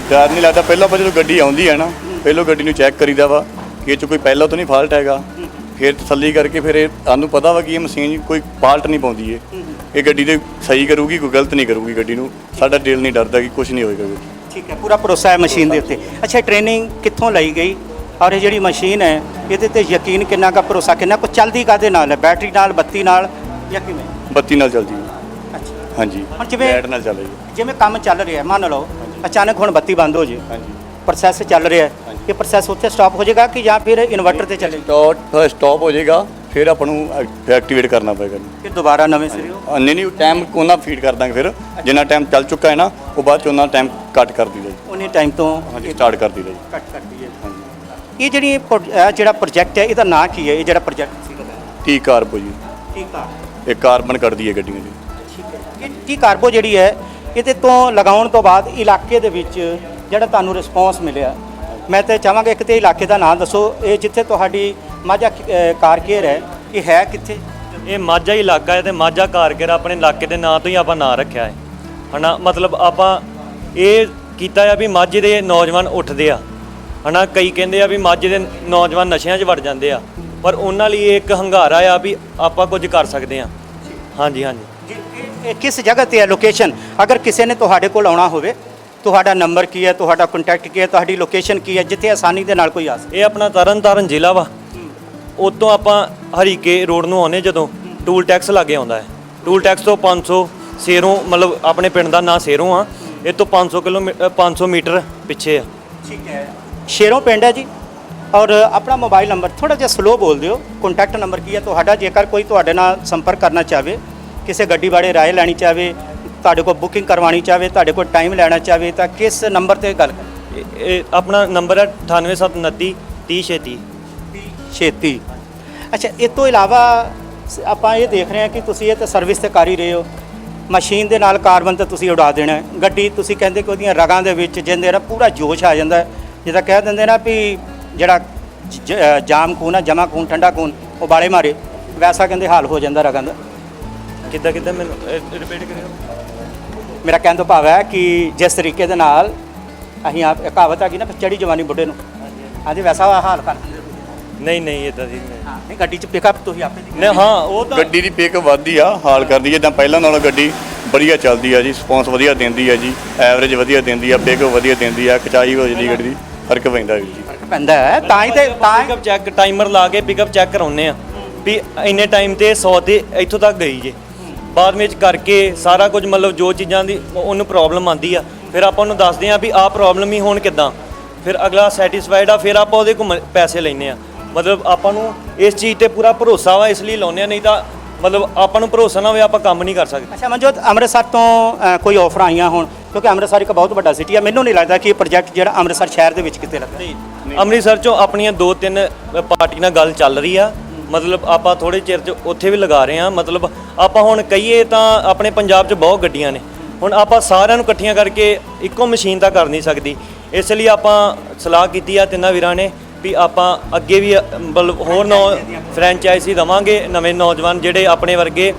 ਡਰ ਨਹੀਂ ਲੱਗਦਾ। ਪਹਿਲਾਂ ਆਪਾਂ ਜਦੋਂ ਗੱਡੀ ਆਉਂਦੀ ਹੈ ਨਾ, ਪਹਿਲਾਂ ਗੱਡੀ ਨੂੰ ਚੈੱਕ ਕਰੀਦਾ ਵਾ ਕਿ ਇਹ 'ਚ ਕੋਈ ਪਹਿਲਾਂ ਤੋਂ ਨਹੀਂ ਫਾਲਟ ਹੈਗਾ। ਫਿਰ ਤਸੱਲੀ ਕਰਕੇ ਫਿਰ ਇਹ ਸਾਨੂੰ ਪਤਾ ਵਾ ਕਿ ਇਹ ਮਸ਼ੀਨ ਕੋਈ ਫਾਲਟ ਨਹੀਂ ਪਾਉਂਦੀ, ਇਹ ਗੱਡੀ ਦੇ ਸਹੀ ਕਰੂਗੀ, ਕੋਈ ਗਲਤ ਨਹੀਂ ਕਰੂਗੀ ਗੱਡੀ ਨੂੰ। ਸਾਡਾ ਦਿਲ ਨਹੀਂ ਡਰਦਾ ਕਿ ਕੁਝ ਨਹੀਂ ਹੋਏਗਾ। ਠੀਕ ਹੈ, ਪੂਰਾ ਭਰੋਸਾ ਹੈ ਮਸ਼ੀਨ ਦੇ ਉੱਤੇ। ਅੱਛਾ, ਟ੍ਰੇਨਿੰਗ ਕਿੱਥੋਂ ਲਈ ਗਈ ਔਰ ਇਹ ਜਿਹੜੀ ਮਸ਼ੀਨ ਹੈ ਇਹਦੇ ਤੇ ਯਕੀਨ ਕਿੰਨਾ ਕੁ, ਭਰੋਸਾ ਕਿੰਨਾ ਕੁ? ਚੱਲਦੀ ਕਾਹਦੇ ਨਾਲ ਹੈ? ਬੈਟਰੀ ਨਾਲ, ਬੱਤੀ ਨਾਲ ਜਾਂ ਕਿਵੇਂ? ਬੱਤੀ ਨਾਲ ਚੱਲਦੀ ਹੈ। ਅੱਛਾ, ਹਾਂਜੀ। ਹੁਣ ਜਿਵੇਂ ਲਾਈਟ ਨਾਲ ਚੱਲਦੀ। ਜਿਵੇਂ ਕੰਮ ਚੱਲ ਰਿਹਾ, ਮੰਨ ਲਓ ਅਚਾਨਕ ਹੁਣ ਬੱਤੀ ਬੰਦ ਹੋ ਜੇ, ਹਾਂਜੀ। ਪ੍ਰੋਸੈਸ ਚੱਲ ਰਿਹਾ, ਇਹ ਪ੍ਰੋਸੈਸ ਉੱਥੇ ਸਟਾਪ ਹੋ ਜਾਏਗਾ ਕਿ ਜਾਂ ਫਿਰ ਇਨਵਰਟਰ ਤੇ ਚੱਲੇਗਾ? ਸਟਾਪ ਹੋ ਜਾਏਗਾ, ਫਿਰ ਆਪਾਂ ਨੂੰ ਐਕਟੀਵੇਟ ਕਰਨਾ ਪਏਗਾ। ਫਿਰ ਦੁਬਾਰਾ ਨਵੇਂ ਸਿਰੇ ਹੋ? ਨਹੀਂ ਟਾਈਮ ਉਹਨਾਂ ਫੀਡ ਕਰ ਦਾਂਗੇ। ਫਿਰ ਜਿੰਨਾ ਟਾਈਮ ਚੱਲ ਚੁੱਕਾ ਹੈ ਨਾ, ਉਹ ਬਾਅਦ 'ਚ ਉਹਨਾਂ ਟਾਈਮ ਕੱਟ ਕਰ ਦਈਦਾ ਜੀ। ਉਹਨੇ ਟਾਈਮ ਤੋਂ ਹਾਂਜੀ, ਸਟਾਰਟ ਕਰ ਦਈਦਾ ਜੀ। ਕੱਟ ਕਰਦੀ ਹੈ। ਇਹ ਜਿਹੜੀ ਜਿਹੜਾ ਪ੍ਰੋਜੈਕਟ ਹੈ, ਇਹਦਾ ਨਾਂ ਕੀ ਹੈ? ਇਹ ਜਿਹੜਾ ਪ੍ਰੋਜੈਕਟ ਸੀਗਾ ਟੀ ਕਾਰਬੋ ਜੀ। ਠੀਕ ਆ, ਇਹ ਕਾਰਬਨ ਕੱਢਦੀ ਹੈ ਗੱਡੀਆਂ ਦੀ। ਠੀਕ ਹੈ। ਇਹ ਟੀ ਕਾਰਬੋ ਜਿਹੜੀ ਹੈ, ਇਹਦੇ ਤੋਂ ਲਗਾਉਣ ਤੋਂ ਬਾਅਦ ਇਲਾਕੇ ਦੇ ਵਿੱਚ ਜਿਹੜਾ ਤੁਹਾਨੂੰ ਰਿਸਪੌਂਸ ਮਿਲਿਆ, ਮੈਂ ਤਾਂ ਚਾਹਾਂਗਾ ਇੱਕ ਤੇ ਇਲਾਕੇ ਦਾ ਨਾਮ ਦੱਸੋ। ਇਹ ਜਿੱਥੇ ਤੁਹਾਡੀ ਮਾਝਾ ਕਾਰ ਕੇਅਰ ਹੈ, ਇਹ ਹੈ ਕਿੱਥੇ? ਇਹ ਮਾਝਾ ਹੀ ਇਲਾਕਾ ਹੈ ਤੇ ਮਾਝਾ ਕਾਰਗਰ ਆਪਣੇ ਇਲਾਕੇ ਦੇ ਨਾਂ ਤੋਂ ਹੀ ਆਪਾਂ ਨਾਂ ਰੱਖਿਆ ਹੈ ਹਨਾ। ਮਤਲਬ ਆਪਾਂ ਇਹ ਕੀਤਾ ਆ ਵੀ ਮਾਝੇ ਦੇ ਨੌਜਵਾਨ ਉੱਠਦੇ ਆ ਹਨਾ। ਕਈ ਕਹਿੰਦੇ ਆ ਵੀ ਮਾਝੇ ਦੇ ਨੌਜਵਾਨ ਨਸ਼ਿਆਂ 'ਚ ਵੜ ਜਾਂਦੇ ਆ, ਪਰ ਉਹਨਾਂ ਲਈ ਇਹ ਇੱਕ ਹੰਗਾਰਾ ਆ ਵੀ ਆਪਾਂ ਕੁਝ ਕਰ ਸਕਦੇ ਆ। ਹਾਂਜੀ ਹਾਂਜੀ। ਇਹ ਕਿਸ ਜਗ੍ਹਾ ਤੇ ਹੈ ਲੋਕੇਸ਼ਨ? ਅਗਰ ਕਿਸੇ ਨੇ ਤੁਹਾਡੇ ਕੋਲ ਆਉਣਾ ਹੋਵੇ, ਤੁਹਾਡਾ ਨੰਬਰ ਕੀ ਹੈ, ਤੁਹਾਡਾ ਕੰਟੈਕਟ ਕੀ ਹੈ, ਤੁਹਾਡੀ ਲੋਕੇਸ਼ਨ ਕੀ ਹੈ, ਜਿੱਥੇ ਆਸਾਨੀ ਦੇ ਨਾਲ ਕੋਈ ਆ ਸਕੇ? ਇਹ ਆਪਣਾ ਤਰਨਤਾਰਨ ਜ਼ਿਲ੍ਹਾ ਵਾ। ਉਤੋਂ ਆਪਾਂ ਹਰੀਕੇ ਰੋਡ ਨੂੰ ਆਉਂਦੇ ਜਦੋਂ ਟੂਲ ਟੈਕਸ ਲਾਗੇ ਆਉਂਦਾ ਹੈ। ਟੂਲ ਟੈਕਸ ਤੋਂ 500 ਸੇਰੋਂ, ਮਤਲਬ ਆਪਣੇ ਪਿੰਡ ਦਾ ਨਾਂ ਸੇਰੋਂ ਆ, ਇਹ ਤੋਂ 500 ਮੀਟਰ ਪਿੱਛੇ ਆ। ਠੀਕ ਹੈ, ਸ਼ੇਰੋਂ ਪਿੰਡ ਹੈ ਜੀ। ਔਰ ਆਪਣਾ ਮੋਬਾਈਲ ਨੰਬਰ ਥੋੜਾ ਜਿਹਾ ਸਲੋ ਬੋਲ ਦਿਓ। ਕੰਟੈਕਟ ਨੰਬਰ ਕੀ ਹੈ ਤੁਹਾਡਾ? ਜੇਕਰ ਕੋਈ ਤੁਹਾਡੇ ਨਾਲ ਸੰਪਰਕ ਕਰਨਾ ਚਾਹਵੇ, ਕਿਸੇ ਗੱਡੀ ਬਾਰੇ ਰਾਏ ਲੈਣੀ ਚਾਹਵੇ, ਤੁਹਾਡੇ ਕੋਲ ਬੁਕਿੰਗ ਕਰਵਾਉਣੀ ਚਾਹਵੇ, ਤੁਹਾਡੇ ਕੋਲ ਟਾਈਮ ਲੈਣਾ ਚਾਹਵੇ, ਤਾਂ ਕਿਸ ਨੰਬਰ ਤੇ ਗੱਲ ਕਰੇ? ਇਹ ਆਪਣਾ ਨੰਬਰ ਹੈ 98729 3036। ਛੇਤੀ। ਅੱਛਾ, ਇਹ ਤੋਂ ਇਲਾਵਾ ਆਪਾਂ ਇਹ ਦੇਖ ਰਹੇ ਹਾਂ ਕਿ ਤੁਸੀਂ ਇਹ ਤਾਂ ਸਰਵਿਸ ਤੇ ਕਰ ਹੀ ਰਹੇ ਹੋ, ਮਸ਼ੀਨ ਦੇ ਨਾਲ ਕਾਰਬਨ ਤਾਂ ਤੁਸੀਂ ਉਡਾ ਦੇਣਾ ਹੈ। ਗੱਡੀ ਤੁਸੀਂ ਕਹਿੰਦੇ ਕਿ ਉਹਦੀਆਂ ਰਗਾਂ ਦੇ ਵਿੱਚ ਜਿੰਦੇ ਨਾ ਪੂਰਾ ਜੋਸ਼ ਆ ਜਾਂਦਾ ਹੈ, ਜਿੱਦਾਂ ਕਹਿ ਦਿੰਦੇ ਨਾ ਵੀ ਜਿਹੜਾ ਜਾਮ ਖੂਨ ਆ, ਜਮਾ ਖੂਨ, ਠੰਡਾ ਖੂਨ, ਉਬਾਲੇ ਮਾਰੇ, ਵੈਸਾ ਕਹਿੰਦੇ ਹਾਲ ਹੋ ਜਾਂਦਾ ਰਗਾਂ ਦਾ। ਕਿੱਦਾਂ ਮੈਨੂੰ ਰਿਪੀਟ ਕਰਿਓ। ਮੇਰਾ ਕਹਿਣ ਤੋਂ ਭਾਵ ਹੈ ਕਿ ਜਿਸ ਤਰੀਕੇ ਦੇ ਨਾਲ ਅਸੀਂ ਆਪ ਇੱਕ ਕਹਾਵਤ ਆ ਗਈ ਨਾ, ਚੜੀ ਜਵਾਨੀ ਬੁੱਢੇ ਨੂੰ, ਹਾਂਜੀ ਵੈਸਾ ਹਾਲ ਕਰ ਦਿੰਦੇ। ਨਹੀਂ ਇਦਾਂ ਦੀ ਨਹੀਂ। ਨਹੀਂ, ਗੱਡੀ 'ਚ ਪਿਕਅਪ ਤੁਸੀਂ ਆਪੇ ਦੀ ਨਹੀਂ ਹਾਂ, ਉਹ ਤਾਂ ਗੱਡੀ ਦੀ ਪਿਕ ਵੱਧਦੀ ਆ, ਹਾਲ ਕਰਦੀ ਹੈ। ਜਿੱਦਾਂ ਪਹਿਲਾਂ ਨਾਲੋਂ ਗੱਡੀ ਵਧੀਆ ਚੱਲਦੀ ਆ ਜੀ, ਰਿਸਪੌਂਸ ਵਧੀਆ ਦਿੰਦੀ ਆ ਜੀ, ਐਵਰੇਜ ਵਧੀਆ ਦਿੰਦੀ ਆ, ਪਿਕ ਵਧੀਆ ਦਿੰਦੀ ਆ, ਖਚਾਈ ਹੋ ਜਾਂਦੀ ਗੱਡੀ ਦੀ, ਫਰਕ ਪੈਂਦਾ ਵੀਰ ਜੀ। ਫਰਕ ਪੈਂਦਾ ਹੈ, ਤਾਂ ਹੀ ਪਿਕਅਪ ਚੈੱਕ, ਟਾਈਮਰ ਲਾ ਕੇ ਪਿਕਅਪ ਚੈੱਕ ਕਰਾਉਂਦੇ ਆ ਵੀ ਇੰਨੇ ਟਾਈਮ ਤੇ 100 ਤੇ ਇੱਥੋਂ ਤੱਕ ਗਈ ਜੇ। ਬਾਅਦ ਵਿੱਚ ਕਰਕੇ ਸਾਰਾ ਕੁਝ, ਮਤਲਬ ਜੋ ਚੀਜ਼ਾਂ ਦੀ ਉਹਨੂੰ ਪ੍ਰੋਬਲਮ ਆਉਂਦੀ ਆ, ਫਿਰ ਆਪਾਂ ਉਹਨੂੰ ਦੱਸਦੇ ਆ ਵੀ ਆਹ ਪ੍ਰੋਬਲਮ ਹੀ ਹੁਣ ਕਿੱਦਾਂ, ਫਿਰ ਅਗਲਾ ਸੈਟੀਸਫਾਈਡ ਆ, ਫਿਰ ਆਪਾਂ ਉਹਦੇ ਕੋਲ ਪੈਸੇ ਲੈਂਦੇ ਆ। ਮਤਲਬ ਆਪਾਂ ਨੂੰ ਇਸ ਚੀਜ਼ ਤੇ ਪੂਰਾ ਭਰੋਸਾ ਵਾ, ਇਸ ਲਈ ਲਾਉਂਦੇ ਆ, ਨਹੀਂ ਤਾਂ ਮਤਲਬ ਆਪਾਂ ਨੂੰ ਭਰੋਸਾ ਨਾ ਹੋਵੇ ਆਪਾਂ ਕੰਮ ਨਹੀਂ ਕਰ ਸਕਦੇ। ਅੱਛਾ ਮਨਜੋਤ, ਅੰਮ੍ਰਿਤਸਰ ਤੋਂ ਕੋਈ ਆਫਰ ਆਈਆਂ ਹੋਣ, ਕਿਉਂਕਿ ਅੰਮ੍ਰਿਤਸਰ ਇੱਕ ਬਹੁਤ ਵੱਡਾ ਸਿਟੀ ਆ, ਮੈਨੂੰ ਨਹੀਂ ਲੱਗਦਾ ਕਿ ਇਹ ਪ੍ਰੋਜੈਕਟ ਜਿਹੜਾ ਅੰਮ੍ਰਿਤਸਰ ਸ਼ਹਿਰ ਦੇ ਵਿੱਚ ਕਿਤੇ ਲੱਗਾ। ਅੰਮ੍ਰਿਤਸਰ ਚੋਂ ਆਪਣੀਆਂ 2-3 ਪਾਰਟੀ ਨਾਲ ਗੱਲ ਚੱਲ ਰਹੀ ਆ, ਮਤਲਬ ਆਪਾਂ ਥੋੜੇ ਚਿਰ 'ਚ ਉੱਥੇ ਵੀ ਲਗਾ ਰਹੇ ਆ। ਮਤਲਬ ਆਪਾਂ ਹੁਣ ਕਹੀਏ ਤਾਂ ਆਪਣੇ ਪੰਜਾਬ 'ਚ ਬਹੁਤ ਗੱਡੀਆਂ ਨੇ, ਹੁਣ ਆਪਾਂ ਸਾਰਿਆਂ ਨੂੰ ਇਕੱਠੀਆਂ ਕਰਕੇ ਇੱਕੋ ਮਸ਼ੀਨ ਤਾਂ ਕਰ ਨਹੀਂ ਸਕਦੀ, ਇਸ ਲਈ ਆਪਾਂ ਸਲਾਹ ਕੀਤੀ ਆ ਤਿੰਨਾਂ ਵੀਰਾਂ ਨੇ ਵੀ ਆਪਾਂ ਅੱਗੇ ਵੀ ਮਤਲਬ ਹੋਰ ਫਰੈਂਚਾਈਜ਼ੀ ਦੇਵਾਂਗੇ। ਨਵੇਂ ਨੌਜਵਾਨ ਜਿਹੜੇ ਆਪਣੇ ਵਰਗੇ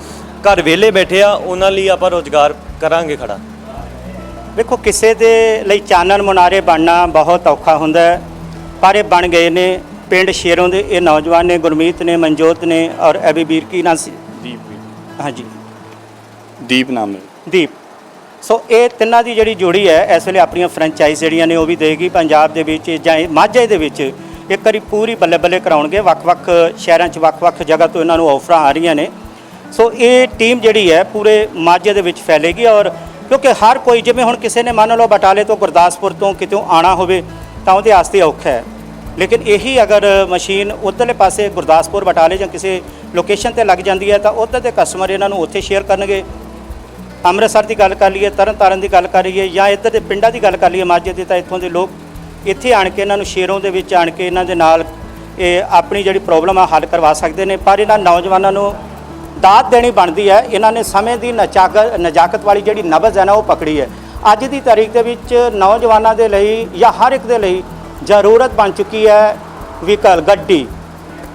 ਘਰ ਵਿਹਲੇ ਬੈਠੇ ਆ, ਉਹਨਾਂ ਲਈ ਆਪਾਂ ਰੋਜ਼ਗਾਰ ਕਰਾਂਗੇ ਖੜਾ। ਵੇਖੋ, ਕਿਸੇ ਦੇ ਲਈ ਚਾਨਣ ਮੁਨਾਰੇ ਬਣਨਾ ਬਹੁਤ ਔਖਾ ਹੁੰਦਾ ਹੈ, ਪਰ ਇਹ ਬਣ ਗਏ ਨੇ। ਪਿੰਡ ਸ਼ੇਰੋਂ ਦੇ ਇਹ ਨੌਜਵਾਨ ਨੇ, ਗੁਰਮੀਤ ਨੇ, ਮਨਜੋਤ ਨੇ ਔਰ ਐਬੀ ਵੀਰ, ਕੀ ਨਾਂ ਸੀ? ਦੀਪ। ਹਾਂਜੀ, ਦੀਪ ਨਾਮ ਹੈ। ਦੀਪ। ਸੋ ਇਹ ਤਿੰਨਾਂ ਦੀ ਜਿਹੜੀ ਜੋੜੀ ਹੈ ਇਸ ਵੇਲੇ ਆਪਣੀਆਂ ਫਰੈਂਚਾਈਜ਼ ਜਿਹੜੀਆਂ ਨੇ ਉਹ ਵੀ ਦੇਗੀ ਪੰਜਾਬ ਦੇ ਵਿੱਚ ਜਾਂ ਮਾਝੇ ਦੇ ਵਿੱਚ। ਇੱਕ ਵਾਰੀ ਪੂਰੀ ਬੱਲੇ ਬੱਲੇ ਕਰਾਉਣਗੇ, ਵੱਖ-ਵੱਖ ਸ਼ਹਿਰਾਂ 'ਚ ਵੱਖ-ਵੱਖ ਜਗ੍ਹਾ ਤੋਂ ਇਹਨਾਂ ਨੂੰ ਆਫਰਾਂ ਆ ਰਹੀਆਂ ਨੇ। ਸੋ ਇਹ ਟੀਮ ਜਿਹੜੀ ਹੈ ਪੂਰੇ ਮਾਝੇ ਦੇ ਵਿੱਚ ਫੈਲੇਗੀ, ਔਰ ਕਿਉਂਕਿ ਹਰ ਕੋਈ, ਜਿਵੇਂ ਹੁਣ ਕਿਸੇ ਨੇ ਮੰਨ ਲਓ ਬਟਾਲੇ ਤੋਂ, ਗੁਰਦਾਸਪੁਰ ਤੋਂ ਕਿਤੋਂ ਆਉਣਾ ਹੋਵੇ ਤਾਂ ਉਹਦੇ ਵਾਸਤੇ ਔਖਾ ਹੈ। ਲੇਕਿਨ ਇਹੀ ਅਗਰ ਮਸ਼ੀਨ ਉੱਧਰਲੇ ਪਾਸੇ ਗੁਰਦਾਸਪੁਰ ਬਟਾਲੇ ਜਾਂ ਕਿਸੇ ਲੋਕੇਸ਼ਨ ਤੇ ਲੱਗ ਜਾਂਦੀ ਹੈ ਤਾਂ ਉੱਧਰ ਦੇ ਕਸਟਮਰ ਇਹਨਾਂ ਨੂੰ ਉੱਥੇ ਸ਼ੇਅਰ ਕਰਨਗੇ। ਅੰਮ੍ਰਿਤਸਰ ਦੀ ਗੱਲ ਕਰ ਲਈਏ, ਤਰਨ ਤਾਰਨ ਦੀ ਗੱਲ ਕਰ ਲਈਏ ਜਾਂ ਇੱਧਰ ਦੇ ਪਿੰਡਾਂ ਦੀ ਗੱਲ ਕਰ ਲਈਏ ਮਾਝੇ ਦੇ, ਤਾਂ ਇੱਥੋਂ ਦੇ ਲੋਕ ਇੱਥੇ ਆਣ ਕੇ ਇਹਨਾਂ ਨੂੰ ਸ਼ੇਅਰੋਂ ਦੇ ਵਿੱਚ ਆਣ ਕੇ ਇਹਨਾਂ ਦੇ ਨਾਲ ਇਹ ਆਪਣੀ ਜਿਹੜੀ ਪ੍ਰੋਬਲਮ ਆ ਹੱਲ ਕਰਵਾ ਸਕਦੇ ਨੇ। ਪਰ ਇਹਨਾਂ ਨੌਜਵਾਨਾਂ ਨੂੰ ਦਾਤ ਦੇਣੀ ਬਣਦੀ ਹੈ। ਇਹਨਾਂ ਨੇ ਸਮੇਂ ਦੀ ਨਜਾਕਤ ਵਾਲੀ ਜਿਹੜੀ ਨਬਜ਼ ਹੈ ਨਾ ਉਹ ਪਕੜੀ ਹੈ। ਅੱਜ ਦੀ ਤਾਰੀਖ ਦੇ ਵਿੱਚ ਨੌਜਵਾਨਾਂ ਦੇ ਲਈ ਜਾਂ ਹਰ ਇੱਕ ਦੇ ਲਈ ਜ਼ਰੂਰਤ ਬਣ ਚੁੱਕੀ ਹੈ ਵਹੀਕਲ, ਗੱਡੀ।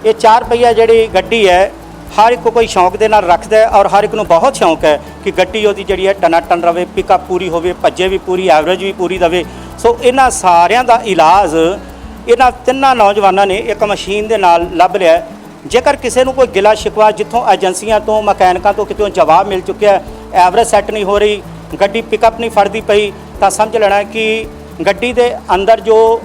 ਇਹ 4 ਪਹੀਆ ਜਿਹੜੀ ਗੱਡੀ ਹੈ ਹਰ ਇੱਕ ਕੋਈ ਸ਼ੌਂਕ ਦੇ ਨਾਲ ਰੱਖਦਾ ਹੈ ਔਰ ਹਰ ਇੱਕ ਨੂੰ ਬਹੁਤ ਸ਼ੌਂਕ ਹੈ ਕਿ ਗੱਡੀ ਉਹਦੀ ਜਿਹੜੀ ਹੈ ਟਨਾਟਨ ਰਵੇ, ਪਿਕਅਪ ਪੂਰੀ ਹੋਵੇ, ਭੱਜੇ ਵੀ ਪੂਰੀ, ਐਵਰੇਜ ਵੀ ਪੂਰੀ ਦੇਵੇ। ਸੋ ਇਹਨਾਂ ਸਾਰਿਆਂ ਦਾ ਇਲਾਜ ਇਹਨਾਂ ਤਿੰਨਾਂ ਨੌਜਵਾਨਾਂ ਨੇ ਇੱਕ ਮਸ਼ੀਨ ਦੇ ਨਾਲ ਲੱਭ ਲਿਆ। ਜੇਕਰ ਕਿਸੇ ਨੂੰ ਕੋਈ ਗਿਲਾ ਸ਼ਿਕਵਾ ਜਿੱਥੋਂ ਏਜੰਸੀਆਂ ਤੋਂ, ਮਕੈਨਿਕਾਂ ਤੋਂ ਕਿਤੋਂ ਜਵਾਬ ਮਿਲ ਚੁੱਕਿਆ, ਐਵਰੇਜ ਸੈੱਟ ਨਹੀਂ ਹੋ ਰਹੀ, ਗੱਡੀ ਪਿਕਅਪ ਨਹੀਂ ਫੜਦੀ ਪਈ, ਤਾਂ ਸਮਝ ਲੈਣਾ ਕਿ ਗੱਡੀ ਦੇ ਅੰਦਰ ਜੋ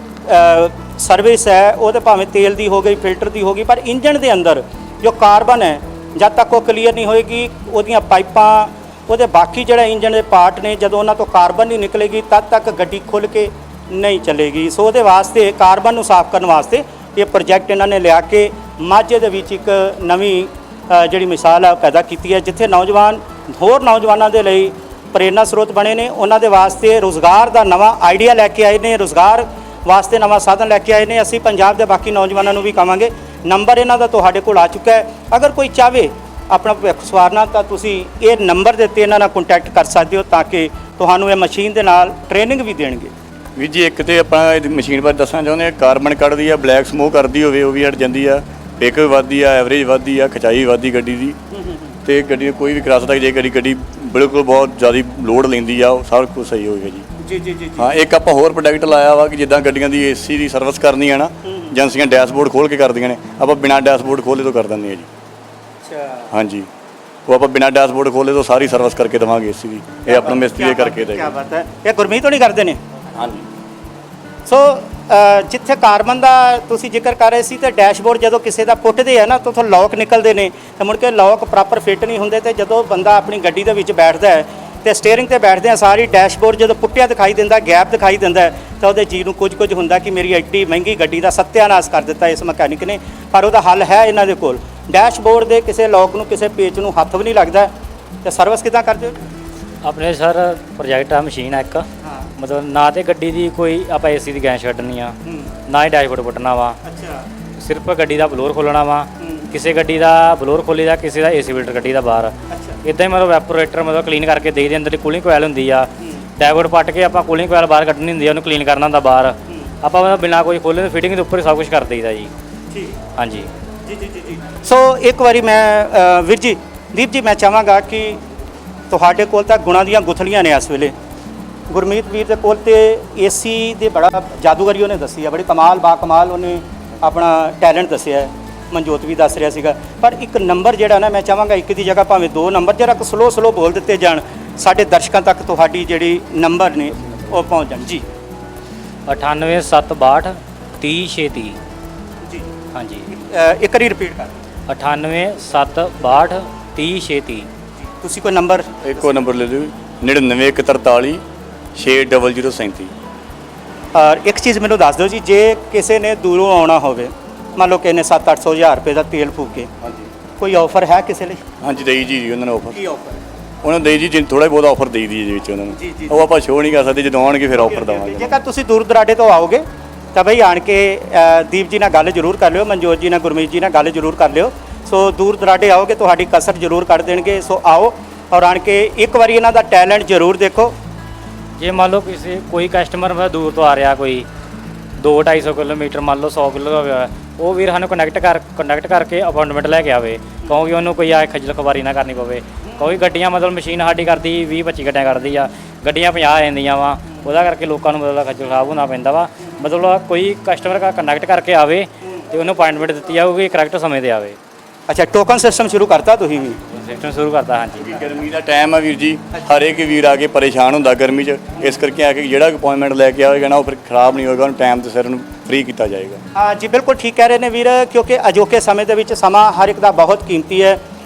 ਸਰਵਿਸ ਹੈ ਉਹ ਤਾਂ ਭਾਵੇਂ ਤੇਲ ਦੀ ਹੋ ਗਈ, ਫਿਲਟਰ ਦੀ ਹੋ ਗਈ, ਪਰ ਇੰਜਣ ਦੇ ਅੰਦਰ ਜੋ ਕਾਰਬਨ ਹੈ ਜਦ ਤੱਕ ਉਹ ਕਲੀਅਰ ਨਹੀਂ ਹੋਏਗੀ, ਉਹਦੀਆਂ ਪਾਈਪਾਂ, ਉਹਦੇ ਬਾਕੀ ਜਿਹੜਾ ਇੰਜਣ ਦੇ ਪਾਰਟ ਨੇ, ਜਦੋਂ ਉਹਨਾਂ ਤੋਂ ਕਾਰਬਨ ਨਹੀਂ ਨਿਕਲੇਗੀ ਤਦ ਤੱਕ ਗੱਡੀ ਖੁੱਲ੍ਹ ਕੇ ਨਹੀਂ ਚੱਲੇਗੀ। ਸੋ ਉਹਦੇ ਵਾਸਤੇ ਕਾਰਬਨ ਨੂੰ ਸਾਫ਼ ਕਰਨ ਵਾਸਤੇ ਇਹ ਪ੍ਰੋਜੈਕਟ ਇਹਨਾਂ ਨੇ ਲਿਆ ਕੇ ਮਾਝੇ ਦੇ ਵਿੱਚ ਇੱਕ ਨਵੀਂ ਜਿਹੜੀ ਮਿਸਾਲ ਹੈ ਪੈਦਾ ਕੀਤੀ ਹੈ, ਜਿੱਥੇ ਨੌਜਵਾਨ ਹੋਰ ਨੌਜਵਾਨਾਂ ਦੇ ਲਈ ਪ੍ਰੇਰਨਾ ਸਰੋਤ ਬਣੇ ਨੇ। ਉਹਨਾਂ ਦੇ ਵਾਸਤੇ ਰੁਜ਼ਗਾਰ ਦਾ ਨਵਾਂ ਆਈਡੀਆ ਲੈ ਕੇ ਆਏ ਨੇ, ਰੁਜ਼ਗਾਰ ਵਾਸਤੇ ਨਵਾਂ ਸਾਧਨ ਲੈ ਕੇ ਆਏ ਨੇ। ਅਸੀਂ ਪੰਜਾਬ ਦੇ ਬਾਕੀ ਨੌਜਵਾਨਾਂ ਨੂੰ ਵੀ ਕਹਾਂਗੇ, ਨੰਬਰ ਇਹਨਾਂ ਦਾ ਤੁਹਾਡੇ ਕੋਲ ਆ ਚੁੱਕਾ ਹੈ। ਅਗਰ ਕੋਈ ਚਾਹਵੇ ਆਪਣਾ ਭਵਿੱਖ ਸਵਾਰਨਾ ਤਾਂ ਤੁਸੀਂ ਇਹ ਨੰਬਰ ਦੇ ਉੱਤੇ ਇਹਨਾਂ ਨਾਲ ਕੰਟੈਕਟ ਕਰ ਸਕਦੇ ਹੋ ਤਾਂ ਕਿ ਤੁਹਾਨੂੰ ਇਹ ਮਸ਼ੀਨ ਦੇ ਨਾਲ ਟ੍ਰੇਨਿੰਗ ਵੀ ਦੇਣਗੇ। ਵੀਰ ਜੀ ਇੱਕ ਤੇ ਆਪਾਂ ਇਹ ਮਸ਼ੀਨ ਬਾਰੇ ਦੱਸਣਾ ਚਾਹੁੰਦੇ ਹਾਂ, ਕਾਰਬਨ ਕੱਢਦੀ ਆ, ਬਲੈਕ ਸਮੋਕ ਕਰਦੀ ਹੋਵੇ ਉਹ ਵੀ ਹਟ ਜਾਂਦੀ ਆ, ਪਿਕ ਵੱਧਦੀ ਆ, ਐਵਰੇਜ ਵੱਧਦੀ ਆ, ਖਿਚਾਈ ਵੱਧਦੀ ਗੱਡੀ ਦੀ, ਤੇ ਗੱਡੀ ਨੂੰ ਕੋਈ ਵੀ ਕਰਾ ਸਕਦਾ। ਜੇ ਗੱਡੀ ਬਿਲਕੁਲ ਬਹੁਤ ਜ਼ਿਆਦਾ ਲੋਡ ਲੈਂਦੀ ਆ ਉਹ ਸਭ ਕੁਝ ਸਹੀ ਹੋਵੇਗਾ ਜੀ। ਜੀ ਹਾਂ, ਇੱਕ ਆਪਾਂ ਹੋਰ ਪ੍ਰੋਡਕਟ ਲਾਇਆ ਵਾ ਕਿ ਜਿੱਦਾਂ ਗੱਡੀਆਂ ਦੀ ਏਸੀ ਦੀ ਸਰਵਿਸ ਕਰਨੀ ਆ ਨਾ, ਏਜੰਸੀਆਂ ਡੈਸ਼ਬੋਰਡ ਖੋਲ੍ਹ ਕੇ ਕਰਦੀਆਂ ਨੇ, ਆਪਾਂ ਬਿਨਾਂ ਡੈਸ਼ਬੋਰਡ ਖੋਲ੍ਹੇ ਤੋਂ ਕਰ ਦਿੰਦੇ ਆ ਜੀ। ਅੱਛਾ, ਹਾਂਜੀ, ਉਹ ਆਪਾਂ ਬਿਨਾਂ ਡੈਸ਼ਬੋਰਡ ਖੋਲ੍ਹੇ ਤੋਂ ਸਾਰੀ ਸਰਵਿਸ ਕਰਕੇ ਦੇਵਾਂਗੇ ਏਸੀ ਦੀ। ਇਹ ਆਪਣਾ ਮਿਸਤਰੀ ਕਰਕੇ ਦੇਗਾ। ਕੀ ਬਾਤ ਹੈ, ਇਹ ਗੁਰਮੀਤ ਤੋਂ ਨਹੀਂ ਕਰਦੇ ਨੇ। ਹਾਂਜੀ। ਸੋ ਜਿੱਥੇ ਕਾਰਬਨ ਦਾ ਤੁਸੀਂ ਜ਼ਿਕਰ ਕਰ ਰਹੇ ਸੀ, ਤੇ ਡੈਸ਼ਬੋਰਡ ਜਦੋਂ ਕਿਸੇ ਦਾ ਪੁੱਟਦੇ ਆ ਨਾ ਤਾਂ ਉੱਥੋਂ ਲੋਕ ਨਿਕਲਦੇ ਨੇ, ਤੇ ਮੁੜ ਕੇ ਲੋਕ ਪ੍ਰੋਪਰ ਫਿੱਟ ਨਹੀਂ ਹੁੰਦੇ। ਤੇ ਜਦੋਂ ਬੰਦਾ ਆਪਣੀ ਗੱਡੀ ਦੇ ਵਿੱਚ ਬੈਠਦਾ ਹੈ ਤੇ ਸਟੀਅਰਿੰਗ ਤੇ ਬੈਠਦੇ ਆ, ਸਾਰੀ ਡੈਸ਼ਬੋਰਡ ਜਦੋਂ ਪੁੱਟਿਆ ਦਿਖਾਈ ਦਿੰਦਾ, ਗੈਪ ਦਿਖਾਈ ਦਿੰਦਾ ਹੈ, ਤਾਂ ਉਹਦੇ ਜੀ ਨੂੰ ਕੁਝ ਹੁੰਦਾ ਕਿ ਮੇਰੀ ਐਡੀ ਮਹਿੰਗੀ ਗੱਡੀ ਦਾ ਸੱਤਿਆਨਾਸ਼ ਕਰ ਦਿੱਤਾ ਇਸ ਮਕੈਨਿਕ ਨੇ। ਪਰ ਉਹਦਾ ਹੱਲ ਹੈ ਇਹਨਾਂ ਦੇ ਕੋਲ। ਡੈਸ਼ਬੋਰਡ ਦੇ ਕਿਸੇ ਲੋਕ ਨੂੰ, ਕਿਸੇ ਪੇਚ ਨੂੰ ਹੱਥ ਵੀ ਨਹੀਂ ਲੱਗਦਾ। ਤੇ ਸਰਵਿਸ ਕਿੱਦਾਂ ਕਰਦੇ ਹੋ? ਆਪਣੇ ਸਰ ਪ੍ਰੋਜੈਕਟ ਆ, ਮਸ਼ੀਨ ਆ ਇੱਕ, ਮਤਲਬ ਨਾ ਤੇ ਗੱਡੀ ਦੀ ਕੋਈ ਆਪਾਂ ਏਸੀ ਦੀ ਗੈਸ ਛੱਡਣੀ ਆ, ਨਾ ਹੀ ਡੈਸ਼ਬੋਰਡ ਪੁੱਟਣਾ ਵਾ। ਅੱਛਾ, ਸਿਰਫ ਗੱਡੀ ਦਾ ਬਲੋਰ ਖੋਲ੍ਹਣਾ ਵਾ। ਕਿਸੇ ਗੱਡੀ ਦਾ ਬਲੋਰ ਖੋਲੀ ਦਾ, ਕਿਸੇ ਦਾ ਏਸੀ ਫਿਲਟਰ ਗੱਡੀ ਦਾ ਬਾਹਰ। ਇੱਦਾਂ ਹੀ ਮਤਲਬ ਵੈਪੋਰੇਟਰ ਮਤਲਬ ਕਲੀਨ ਕਰਕੇ ਦੇਖਦੇ, ਅੰਦਰ ਦੀ ਕੂਲਿੰਗ ਕੋਇਲ ਹੁੰਦੀ ਆ, ਡੈਸ਼ਬੋਰਡ ਪੱਟ ਕੇ ਆਪਾਂ ਕੂਲਿੰਗ ਕੋਇਲ ਬਾਹਰ ਕੱਢਣੀ ਹੁੰਦੀ ਆ, ਉਹਨੂੰ ਕਲੀਨ ਕਰਨਾ ਹੁੰਦਾ ਬਾਹਰ। ਆਪਾਂ ਮਤਲਬ ਬਿਨਾਂ ਕੋਈ ਖੋਲ੍ਹੇ ਫਿਟਿੰਗ ਦੇ ਉੱਪਰ ਹੀ ਸਭ ਕੁਝ ਕਰ ਦਈਦਾ ਜੀ। ਠੀਕ, ਹਾਂਜੀ ਜੀ। ਸੋ ਇੱਕ ਵਾਰੀ ਮੈਂ ਵੀਰ ਜੀ, ਦੀਪ ਜੀ, ਮੈਂ ਚਾਹਾਂਗਾ ਕਿ ਤੁਹਾਡੇ ਕੋਲ ਤਾਂ ਗੁਣਾਂ ਦੀਆਂ ਗੁਥਲੀਆਂ ਨੇ ਇਸ ਵੇਲੇ। ਗੁਰਮੀਤ ਵੀਰ ਦੇ ਕੋਲ ਤੇ ਏਸੀ ਦੇ ਬੜਾ ਜਾਦੂਗਰੀ ਉਹਨੇ ਦੱਸੀ ਆ, ਬੜੀ ਕਮਾਲ ਬਾ ਕਮਾਲ ਉਹਨੇ ਆਪਣਾ ਟੈਲੈਂਟ ਦੱਸਿਆ ਹੈ। ਮਨਜੋਤ ਵੀ ਦੱਸ ਰਿਹਾ ਸੀਗਾ। ਪਰ ਇੱਕ ਨੰਬਰ ਜਿਹੜਾ ਨਾ, ਮੈਂ ਚਾਹਾਂਗਾ ਇੱਕ ਦੀ ਜਗ੍ਹਾ ਭਾਵੇਂ 2 ਨੰਬਰ ਜਰਾ ਕੁ ਸਲੋ ਬੋਲ ਦਿੱਤੇ ਜਾਣ, ਸਾਡੇ ਦਰਸ਼ਕਾਂ ਤੱਕ ਤੁਹਾਡੀ ਜਿਹੜੀ ਨੰਬਰ ਨੇ ਉਹ ਪਹੁੰਚ ਜਾਣ ਜੀ। 98762 3036 ਜੀ, ਹਾਂਜੀ। ਇੱਕ ਵਾਰੀ ਰਿਪੀਟ ਕਰ। 98762 3036। ਤੁਸੀਂ ਕੋਈ ਨੰਬਰ ਇੱਕੋ ਨੰਬਰ ਲੈ ਲਿਓ, 9943 60037। ਔਰ ਇੱਕ ਚੀਜ਼ ਮੈਨੂੰ ਦੱਸ ਦਿਓ ਜੀ, ਜੇ ਕਿਸੇ ਨੇ ਦੂਰੋਂ ਆਉਣਾ ਹੋਵੇ, ਮੰਨ ਲਓ ਕਿ ਇਹਨੇ 700-800 ਹਜ਼ਾਰ ਰੁਪਏ ਦਾ ਤੇਲ ਫੂਕੇ, ਹਾਂਜੀ ਕੋਈ ਆਫਰ ਹੈ ਕਿਸੇ ਲਈ? ਹਾਂਜੀ, ਦੇਈ ਜੀ ਉਹਨਾਂ ਨੇ ਆਫਰ। ਕੀ ਆਫਰ? ਉਹਨਾਂ ਨੂੰ ਦੇਈ ਜੀ ਥੋੜਾ ਬਹੁਤ ਆਫਰ ਦੇਈ ਦੀ ਜੀ ਵਿੱਚ ਉਹਨਾਂ ਜੀ, ਜੀ, ਨੂੰ। ਉਹ ਆਪਾਂ ਸ਼ੋਅ ਨਹੀਂ ਕਰ ਸਕਦੇ, ਜਦੋਂ ਆਉਣਗੇ ਫਿਰ ਆਫਰ ਦੇਵਾਂਗੇ। ਜੇਕਰ ਤੁਸੀਂ ਦੂਰ ਦਰਾਡੇ ਤੋਂ ਆਓਗੇ ਤਾਂ ਬਈ ਆਣ ਕੇ ਦੀਪ ਜੀ ਨਾਲ ਗੱਲ ਜ਼ਰੂਰ ਕਰ ਲਿਓ, ਮਨਜੋਤ ਜੀ ਨਾਲ, ਗੁਰਮੀਤ ਜੀ ਨਾਲ ਗੱਲ ਜ਼ਰੂਰ ਕਰ ਲਿਓ। ਸੋ ਦੂਰ ਦਰਾਡੇ ਆਓਗੇ ਤੁਹਾਡੀ ਕਸਰ ਜ਼ਰੂਰ ਕੱਢ ਦੇਣਗੇ। ਸੋ ਆਓ ਔਰ ਆਣ ਕੇ ਇੱਕ ਵਾਰੀ ਇਹਨਾਂ ਦਾ ਟੈਲੈਂਟ ਜ਼ਰੂਰ ਦੇਖੋ। ਜੇ ਮੰਨ ਲਓ ਕੋਈ ਕਸਟਮਰ ਮਤਲਬ ਦੂਰ ਤੋਂ ਆ ਰਿਹਾ, ਕੋਈ 200-250 ਕਿਲੋਮੀਟਰ, ਮੰਨ ਲਓ 100 ਕਿਲੋ ਹੋਇਆ, ਉਹ ਵੀਰ ਸਾਨੂੰ ਕਨੈਕਟ ਕਰਕੇ ਅਪਾਇੰਟਮੈਂਟ ਲੈ ਕੇ ਆਵੇ, ਕਿਉਂਕਿ ਉਹਨੂੰ ਕੋਈ ਆ ਖੱਜਲ ਖਵਾਰੀ ਨਾ ਕਰਨੀ ਪਵੇ। ਕੋਈ ਗੱਡੀਆਂ ਮਤਲਬ ਮਸ਼ੀਨ ਸਾਡੀ ਕਰਦੀ 20-25 ਗੱਡੀਆਂ ਕਰਦੀ ਆ, ਗੱਡੀਆਂ 50 ਆ ਜਾਂਦੀਆਂ ਵਾ, ਉਹਦਾ ਕਰਕੇ ਲੋਕਾਂ ਨੂੰ ਮਤਲਬ ਖੱਜਲ ਖਰਾਬ ਹੋਣਾ ਪੈਂਦਾ ਵਾ। ਮਤਲਬ ਕੋਈ ਕਸਟਮਰ ਕਨੈਕਟ ਕਰਕੇ ਆਵੇ ਤੇ ਉਹਨੂੰ ਅਪਾਇੰਟਮੈਂਟ ਦਿੱਤੀ ਜਾਊਗੀ, ਕਰੈਕਟ ਸਮੇਂ 'ਤੇ ਆਵੇ। ਅੱਛਾ, ਟੋਕਨ ਸਿਸਟਮ ਸ਼ੁਰੂ ਕਰਤਾ ਤੁਸੀਂ ਵੀ? ਸਿਸਟਮ ਸ਼ੁਰੂ ਕਰਤਾ, ਹਾਂਜੀ। ਗਰਮੀ ਦਾ ਟਾਈਮ ਆ ਵੀਰ ਜੀ, ਹਰੇਕ ਵੀਰ ਆ ਕੇ ਪਰੇਸ਼ਾਨ ਹੁੰਦਾ ਗਰਮੀ 'ਚ, ਇਸ ਕਰਕੇ ਆ ਕੇ ਜਿਹੜਾ ਅਪਾਇੰਟਮੈਂਟ ਲੈ ਕੇ ਆਵੇਗਾ ਨਾ ਉਹ ਫਿਰ ਖਰਾਬ ਨਹੀਂ ਹੋਏਗਾ, ਉਹਨੂੰ ਟਾਈਮ ਤੇ ਸਿਰ ਉਹਨੂੰ ਫ੍ਰੀ ਕੀਤਾ ਜਾਏਗਾ। ਹਾਂ ਜੀ, ਬਿਲਕੁਲ ਠੀਕ ਕਹਿ ਰਹੇ ਨੇ ਵੀਰ, ਕਿਉਂਕਿ ਅਜੋਕੇ ਸਮੇਂ ਦੇ ਵਿੱਚ ਸਮਾਂ ਹਰ ਇੱਕ ਦਾ ਬਹੁਤ ਕੀਮਤੀ ਹੈ।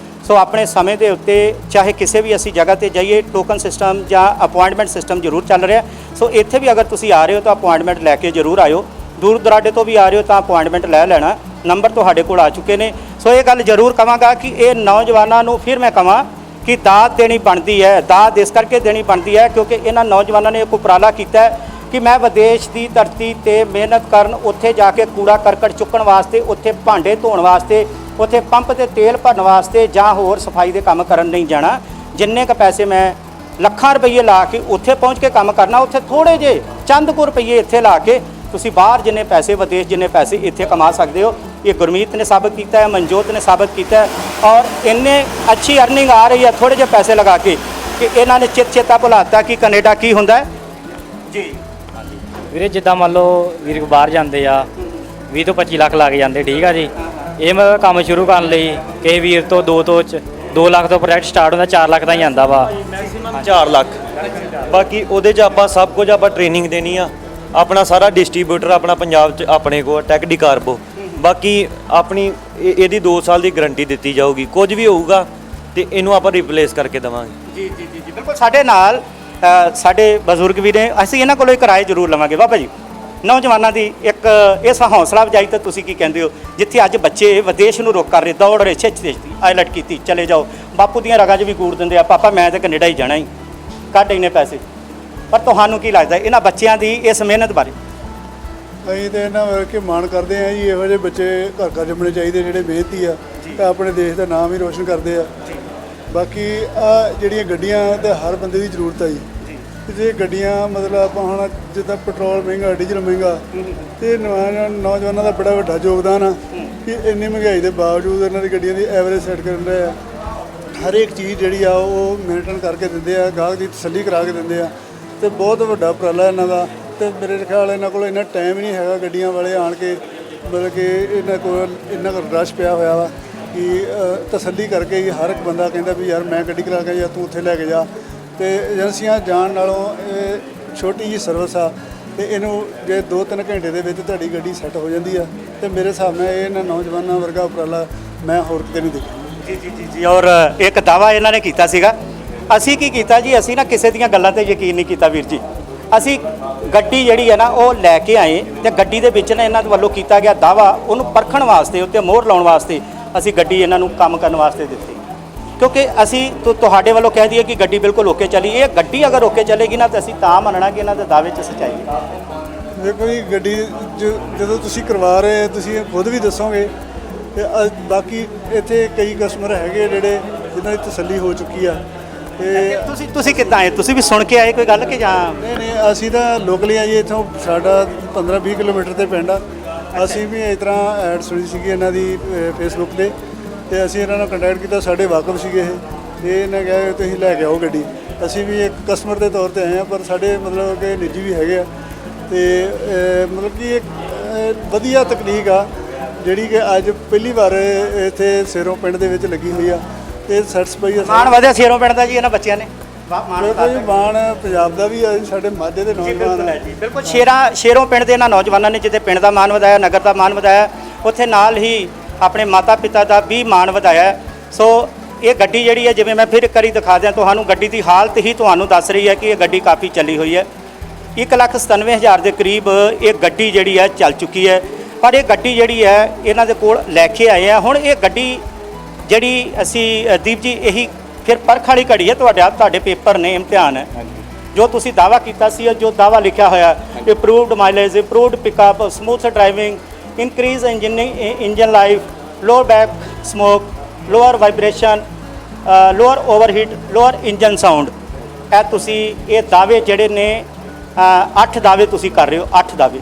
ਸੋ ਆਪਣੇ ਸਮੇਂ ਦੇ ਉੱਤੇ ਚਾਹੇ ਕਿਸੇ ਵੀ ਅਸੀਂ ਜਗ੍ਹਾ ਤੇ ਜਾਈਏ, ਟੋਕਨ ਸਿਸਟਮ ਜਾਂ ਅਪਾਇੰਟਮੈਂਟ ਸਿਸਟਮ ਜ਼ਰੂਰ ਚੱਲ ਰਿਹਾ। ਸੋ ਇੱਥੇ ਵੀ ਅਗਰ ਤੁਸੀਂ ਆ ਰਹੇ ਹੋ ਤਾਂ ਅਪਾਇੰਟਮੈਂਟ ਲੈ ਕੇ ਜ਼ਰੂਰ ਆਇਓ। ਦੂਰ ਦਰਾਡੇ ਤੋਂ ਵੀ ਆ ਰਹੇ ਹੋ ਤਾਂ ਅਪਾਇੰਟਮੈਂਟ ਲੈ ਲੈਣਾ, ਨੰਬਰ ਤੁਹਾਡੇ ਕੋਲ ਆ ਚੁੱਕੇ ਨੇ। ਸੋ ਇਹ ਗੱਲ ਜ਼ਰੂਰ ਕਹਾਂਗਾ ਕਿ ਇਹ ਨੌਜਵਾਨਾਂ ਨੂੰ ਫਿਰ ਮੈਂ ਕਹਾਂ ਕਿ ਦਾਤ ਦੇਣੀ ਬਣਦੀ ਹੈ। ਦਾਤ ਇਸ ਕਰਕੇ ਦੇਣੀ ਬਣਦੀ ਹੈ ਕਿਉਂਕਿ ਇਹਨਾਂ ਨੌਜਵਾਨਾਂ ਨੇ ਇੱਕ ਉਪਰਾਲਾ ਕੀਤਾ ਹੈ ਕਿ ਮੈਂ ਵਿਦੇਸ਼ ਦੀ ਧਰਤੀ ਤੇ ਮਿਹਨਤ ਕਰਨ, ਉੱਥੇ ਜਾ ਕੇ ਕੂੜਾ ਕਰਕਟ ਚੁੱਕਣ ਵਾਸਤੇ, ਉੱਥੇ ਭਾਂਡੇ ਧੋਣ ਵਾਸਤੇ, ਉੱਥੇ ਪੰਪ ਤੇ ਤੇਲ ਭਰਨ ਵਾਸਤੇ ਜਾਂ ਹੋਰ ਸਫਾਈ ਦੇ ਕੰਮ ਕਰਨ ਨਹੀਂ ਜਾਣਾ। ਜਿੰਨੇ ਕ ਪੈਸੇ ਮੈਂ ਲੱਖਾਂ ਰੁਪਏ ਲਾ ਕੇ ਉੱਥੇ ਪਹੁੰਚ ਕੇ ਕੰਮ ਕਰਨਾ, ਉੱਥੇ ਥੋੜੇ ਜਿਹੇ ਚੰਦ ਕੁ ਰੁਪਏ ਇੱਥੇ ਲਾ ਕੇ ਤੁਸੀਂ ਬਾਹਰ ਜਿੰਨੇ ਪੈਸੇ, ਵਿਦੇਸ਼ ਜਿੰਨੇ ਪੈਸੇ ਇੱਥੇ ਕਮਾ ਸਕਦੇ ਹੋ। ਇਹ ਗੁਰਮੀਤ ਨੇ ਸਾਬਤ ਕੀਤਾ ਹੈ, ਮਨਜੋਤ ਨੇ ਸਾਬਤ ਕੀਤਾ ਹੈ ਔਰ ਇੰਨੇ ਅੱਛੀ ਅਰਨਿੰਗ ਆ ਰਹੀ ਹੈ ਥੋੜੇ ਜਿਹੇ ਪੈਸੇ ਲਗਾ ਕੇ ਕਿ ਇਹਨਾਂ ਨੇ ਚੇਤਾ ਭੁਲਾਤਾ ਕਿ ਕੈਨੇਡਾ ਕੀ ਹੁੰਦਾ ਹੈ ਜੀ। ਵੀਰੇ ਜਿੱਦਾਂ ਮੰਨ ਲਓ ਵੀਰ ਬਾਹਰ ਜਾਂਦੇ ਆ 20 ਤੋਂ 25 ਲੱਖ ਲੱਗ ਜਾਂਦੇ, ਠੀਕ ਆ ਜੀ। ਇਹ ਮੈਂ ਕੰਮ ਸ਼ੁਰੂ ਕਰਨ ਲਈ ਕਿਸੇ ਵੀਰ ਤੋਂ 2 ਲੱਖ ਤੋਂ ਪ੍ਰੋਜੈਕਟ ਸਟਾਰਟ ਹੁੰਦਾ, 4 ਲੱਖ ਦਾ ਹੀ ਆਉਂਦਾ ਵਾ ਮੈਕਸਿਮਮ 4 ਲੱਖ। ਬਾਕੀ ਉਹਦੇ 'ਚ ਆਪਾਂ ਸਭ ਕੁਝ ਆਪਾਂ ਟ੍ਰੇਨਿੰਗ ਦੇਣੀ ਆ। ਆਪਣਾ ਸਾਰਾ ਡਿਸਟ੍ਰੀਬਿਊਟਰ ਆਪਣਾ ਪੰਜਾਬ 'ਚ ਆਪਣੇ ਕੋਲ ਟੈਕ ਡੀ ਕਾਰਬੋ। ਬਾਕੀ ਆਪਣੀ ਇਹਦੀ 2 ਸਾਲ ਦੀ ਗਾਰੰਟੀ ਦਿੱਤੀ ਜਾਊਗੀ। ਕੁਝ ਵੀ ਹੋਊਗਾ ਤੇ ਇਹਨੂੰ ਆਪਾਂ ਰਿਪਲੇਸ ਕਰਕੇ ਦੇਵਾਂਗੇ। ਜੀ ਜੀ ਜੀ ਬਿਲਕੁਲ। ਸਾਡੇ ਨਾਲ ਸਾਡੇ ਬਜ਼ੁਰਗ ਵੀ ਨੇ, ਅਸੀਂ ਇਹਨਾਂ ਕੋਲੋਂ ਇੱਕ ਰਾਏ ਜ਼ਰੂਰ ਲਵਾਂਗੇ। ਬਾਬਾ ਜੀ, ਨੌਜਵਾਨਾਂ ਦੀ ਇੱਕ ਇਸ ਹੌਸਲਾ ਅਫਜ਼ਾਈ ਤਾਂ ਤੁਸੀਂ ਕੀ ਕਹਿੰਦੇ ਹੋ ਜਿੱਥੇ ਅੱਜ ਬੱਚੇ ਵਿਦੇਸ਼ ਨੂੰ ਰੁੱਖ ਕਰ ਰਹੇ, ਦੌੜ ਰਹੇ, ਛੇਤੀ ਆਈਲੈਟ ਕੀਤੀ, ਚਲੇ ਜਾਓ, ਬਾਪੂ ਦੀਆਂ ਰਗਾਂ 'ਚ ਵੀ ਗੂੜ ਦਿੰਦੇ ਆ, ਪਾਪਾ ਮੈਂ ਤਾਂ ਕੈਨੇਡਾ ਹੀ ਜਾਣਾ ਹੀ, ਕੱਢ ਇੰਨੇ ਪੈਸੇ। ਪਰ ਤੁਹਾਨੂੰ ਕੀ ਲੱਗਦਾ ਇਹਨਾਂ ਬੱਚਿਆਂ ਦੀ ਇਸ ਮਿਹਨਤ ਬਾਰੇ? ਅਸੀਂ ਤਾਂ ਇਹਨਾਂ ਕਰਕੇ ਮਾਣ ਕਰਦੇ ਹਾਂ ਜੀ, ਇਹੋ ਜਿਹੇ ਬੱਚੇ ਘਰ ਘਰ ਜੰਮਣੇ ਚਾਹੀਦੇ ਜਿਹੜੇ ਮਿਹਨਤੀ ਆ ਤਾਂ ਆਪਣੇ ਦੇਸ਼ ਦਾ ਨਾਮ ਹੀ ਰੋਸ਼ਨ ਕਰਦੇ ਆ। ਬਾਕੀ ਆ ਜਿਹੜੀਆਂ ਗੱਡੀਆਂ ਤਾਂ ਹਰ ਬੰਦੇ ਦੀ ਜ਼ਰੂਰਤ ਆ ਜੀ। ਜੇ ਗੱਡੀਆਂ ਮਤਲਬ ਆਪਾਂ ਹੁਣ ਜਿੱਦਾਂ ਪੈਟਰੋਲ ਮਹਿੰਗਾ, ਡੀਜ਼ਲ ਮਹਿੰਗਾ, ਤੇ ਨੌਜਵਾਨਾਂ ਦਾ ਬੜਾ ਵੱਡਾ ਯੋਗਦਾਨ ਆ ਕਿ ਇੰਨੀ ਮਹਿੰਗਾਈ ਦੇ ਬਾਵਜੂਦ ਇਹਨਾਂ ਦੀ ਗੱਡੀਆਂ ਦੀ ਐਵਰੇਜ ਸੈੱਟ ਕਰਨ ਰਹੇ ਆ। ਹਰ ਇੱਕ ਚੀਜ਼ ਜਿਹੜੀ ਆ ਉਹ ਮੇਨਟੇਨ ਕਰਕੇ ਦਿੰਦੇ ਆ, ਗਾਹਕ ਦੀ ਤਸੱਲੀ ਕਰਾ ਕੇ ਦਿੰਦੇ ਆ, ਤੇ ਬਹੁਤ ਵੱਡਾ ਉਪਰਾਲਾ ਇਹਨਾਂ ਦਾ। ਤੇ ਮੇਰੇ ਖਿਆਲ ਇਹਨਾਂ ਕੋਲ ਇੰਨਾ ਟਾਈਮ ਨਹੀਂ ਹੈਗਾ ਗੱਡੀਆਂ ਵਾਲੇ ਆਣ ਕੇ, ਮਤਲਬ ਕਿ ਇਹਨਾਂ ਕੋਲ ਇੰਨਾ ਕੁ ਰਸ਼ ਪਿਆ ਹੋਇਆ ਵਾ ਕਿ ਤਸੱਲੀ ਕਰਕੇ ਹੀ ਹਰ ਇੱਕ ਬੰਦਾ ਕਹਿੰਦਾ ਵੀ ਯਾਰ ਮੈਂ ਗੱਡੀ ਕਰਾ ਕੇ ਜਾਂ ਤੂੰ ਉੱਥੇ ਲੈ ਕੇ ਜਾ। ਤੇ ਏਜੰਸੀਆਂ ਜਾਣ ਨਾਲੋਂ ਇਹ ਛੋਟੀ ਜਿਹੀ ਸਰਵਿਸ ਆ ਤੇ ਇਹਨੂੰ ਜੇ 2-3 ਘੰਟੇ ਦੇ ਵਿੱਚ ਤੁਹਾਡੀ ਗੱਡੀ ਸੈੱਟ ਹੋ ਜਾਂਦੀ ਆ। ਤੇ ਮੇਰੇ ਹਿਸਾਬ ਨਾਲ ਇਹਨਾਂ ਨੌਜਵਾਨਾਂ ਵਰਗਾ ਉਪਰਾਲਾ ਮੈਂ ਹੋਰ ਕਿਤੇ ਨਹੀਂ ਦੇਖਿਆ। ਜੀ ਜੀ ਜੀ ਜੀ। ਔਰ ਇੱਕ ਦਾਵਾ ਇਹਨਾਂ ਨੇ ਕੀਤਾ ਸੀਗਾ, ਅਸੀਂ ਕੀ ਕੀਤਾ ਜੀ, ਅਸੀਂ ਨਾ ਕਿਸੇ ਦੀਆਂ ਗੱਲਾਂ ਤੇ ਯਕੀਨ ਨਹੀਂ ਕੀਤਾ ਵੀਰ ਜੀ। ਅਸੀਂ ਗੱਡੀ ਜਿਹੜੀ ਹੈ ਨਾ ਉਹ ਲੈ ਕੇ ਆਏ ਤੇ ਗੱਡੀ ਦੇ ਵਿੱਚ ਨਾ ਇਹਨਾਂ ਦੇ ਵੱਲੋਂ ਕੀਤਾ ਗਿਆ ਦਾਵਾ, ਉਹਨੂੰ ਪਰਖਣ ਵਾਸਤੇ, ਉੱਤੇ ਮੋਹਰ ਲਾਉਣ ਵਾਸਤੇ ਅਸੀਂ ਗੱਡੀ ਇਹਨਾਂ ਨੂੰ ਕੰਮ ਕਰਨ ਵਾਸਤੇ ਦਿੱਤੀ। ਕਿਉਂਕਿ ਅਸੀਂ ਤੁਹਾਡੇ ਵੱਲੋਂ ਕਹਿ ਦਈਏ ਕਿ ਗੱਡੀ ਬਿਲਕੁਲ ਓਕੇ ਚੱਲੀ, ਇਹ ਗੱਡੀ ਅਗਰ ਓਕੇ ਚੱਲੇਗੀ ਨਾ ਤਾਂ ਅਸੀਂ ਤਾਂ ਮੰਨਣਾ ਕਿ ਇਹਨਾਂ ਦੇ ਦਾਅਵੇ 'ਚ ਸੱਚਾਈ ਹੈ। ਦੇਖੋ ਜੀ, ਗੱਡੀ ਜਦੋਂ ਤੁਸੀਂ ਕਰਵਾ ਰਹੇ ਤੁਸੀਂ ਖੁਦ ਵੀ ਦੱਸੋਗੇ। ਤੇ ਬਾਕੀ ਇੱਥੇ ਕਈ ਕਸਟਮਰ ਹੈਗੇ ਜਿਹੜੇ ਜਿਨ੍ਹਾਂ ਦੀ ਤਸੱਲੀ ਹੋ ਚੁੱਕੀ ਆ। ਤੇ ਤੁਸੀਂ ਕਿੱਦਾਂ ਆਏ? ਤੁਸੀਂ ਵੀ ਸੁਣ ਕੇ ਆਏ ਕੋਈ ਗੱਲ ਕਿ ਜਾਂ? ਨਹੀਂ, ਅਸੀਂ ਤਾਂ ਲੋਕਲੀ ਆ ਜੀ, ਇੱਥੋਂ ਸਾਡਾ 15-20 ਕਿਲੋਮੀਟਰ ਤੇ ਪਿੰਡ ਆ। ਅਸੀਂ ਵੀ ਇਸ ਤਰ੍ਹਾਂ ਐਡ ਸੁਣੀ ਸੀਗੀ ਇਹਨਾਂ ਦੀ ਫੇਸਬੁੱਕ 'ਤੇ, ਤੇ ਅਸੀਂ ਇਹਨਾਂ ਨਾਲ ਕੰਟੈਕਟ ਕੀਤਾ। ਸਾਡੇ ਵਾਕਫ ਸੀਗੇ ਇਹ, ਤੇ ਇਹਨੇ ਕਿਹਾ ਤੁਸੀਂ ਲੈ ਕੇ ਆਓ ਗੱਡੀ। ਅਸੀਂ ਵੀ ਇੱਕ ਕਸਟਮਰ ਦੇ ਤੌਰ 'ਤੇ ਆਏ ਹਾਂ, ਪਰ ਸਾਡੇ ਮਤਲਬ ਕਿ ਨਿੱਜੀ ਵੀ ਹੈਗੇ ਆ। ਤੇ ਮਤਲਬ ਕਿ ਇੱਕ ਵਧੀਆ ਤਕਨੀਕ ਆ ਜਿਹੜੀ ਕਿ ਅੱਜ ਪਹਿਲੀ ਵਾਰ ਇੱਥੇ ਸੇਰੋਂ ਪਿੰਡ ਦੇ ਵਿੱਚ ਲੱਗੀ ਹੋਈ ਆ ਤੇ ਸੈਟੀਸਫਾਈ ਆ। ਮਾਣ ਵਧਿਆ ਸੇਰੋਂ ਪਿੰਡ ਦਾ ਜੀ ਇਹਨਾਂ ਬੱਚਿਆਂ ਨੇ? ਮਾਣ ਪੰਜਾਬ ਦਾ ਵੀ ਆ, ਸਾਡੇ ਮਾਝੇ ਦੇ ਨੌਜਵਾਨ ਆ। ਬਿਲਕੁਲ। ਸ਼ੇਰੋਂ ਪਿੰਡ ਦੇ ਇਹਨਾਂ ਨੌਜਵਾਨਾਂ ਨੇ ਜਿੱਥੇ ਪਿੰਡ ਦਾ ਮਾਣ ਵਧਾਇਆ, ਨਗਰ ਦਾ ਮਾਣ ਵਧਾਇਆ, ਉੱਥੇ ਨਾਲ ਹੀ ਆਪਣੇ ਮਾਤਾ ਪਿਤਾ ਦਾ ਵੀ ਮਾਣ ਵਧਾਇਆ। ਸੋ ਇਹ ਗੱਡੀ ਜਿਹੜੀ ਹੈ, ਜਿਵੇਂ ਮੈਂ ਫਿਰ ਇੱਕ ਵਾਰੀ ਦਿਖਾ ਦਿਆਂ ਤੁਹਾਨੂੰ, ਗੱਡੀ ਦੀ ਹਾਲਤ ਹੀ ਤੁਹਾਨੂੰ ਦੱਸ ਰਹੀ ਹੈ ਕਿ ਇਹ ਗੱਡੀ ਕਾਫੀ ਚੱਲੀ ਹੋਈ ਹੈ। 1,97,000 ਦੇ ਕਰੀਬ ਇਹ ਗੱਡੀ ਜਿਹੜੀ ਹੈ ਚੱਲ ਚੁੱਕੀ ਹੈ। ਪਰ ਇਹ ਗੱਡੀ ਜਿਹੜੀ ਹੈ ਇਹਨਾਂ ਦੇ ਕੋਲ ਲੈ ਕੇ ਆਏ ਆ। ਹੁਣ ਇਹ ਗੱਡੀ ਜਿਹੜੀ ਅਸੀਂ ਦੀਪ ਜੀ ਇਹੀ ਫਿਰ ਪਰਖ ਵਾਲੀ ਘੜੀ ਹੈ, ਤੁਹਾਡੇ ਪੇਪਰ ਨੇ, ਇਮਤਿਹਾਨ ਹੈ। ਜੋ ਤੁਸੀਂ ਦਾਵਾ ਕੀਤਾ ਸੀ, ਜੋ ਦਾਵਾ ਲਿਖਿਆ ਹੋਇਆ, improved mileage, improved pickup, smooth driving, increase engine life, lower back smoke, lower vibration, lower overheat, lower engine sound। ਇਹ ਤੁਸੀਂ ਇਹ ਦਾਅਵੇ ਜਿਹੜੇ ਨੇ 8 ਦਾਅਵੇ ਤੁਸੀਂ ਕਰ ਰਹੇ ਹੋ। 8 ਦਾਅਵੇ,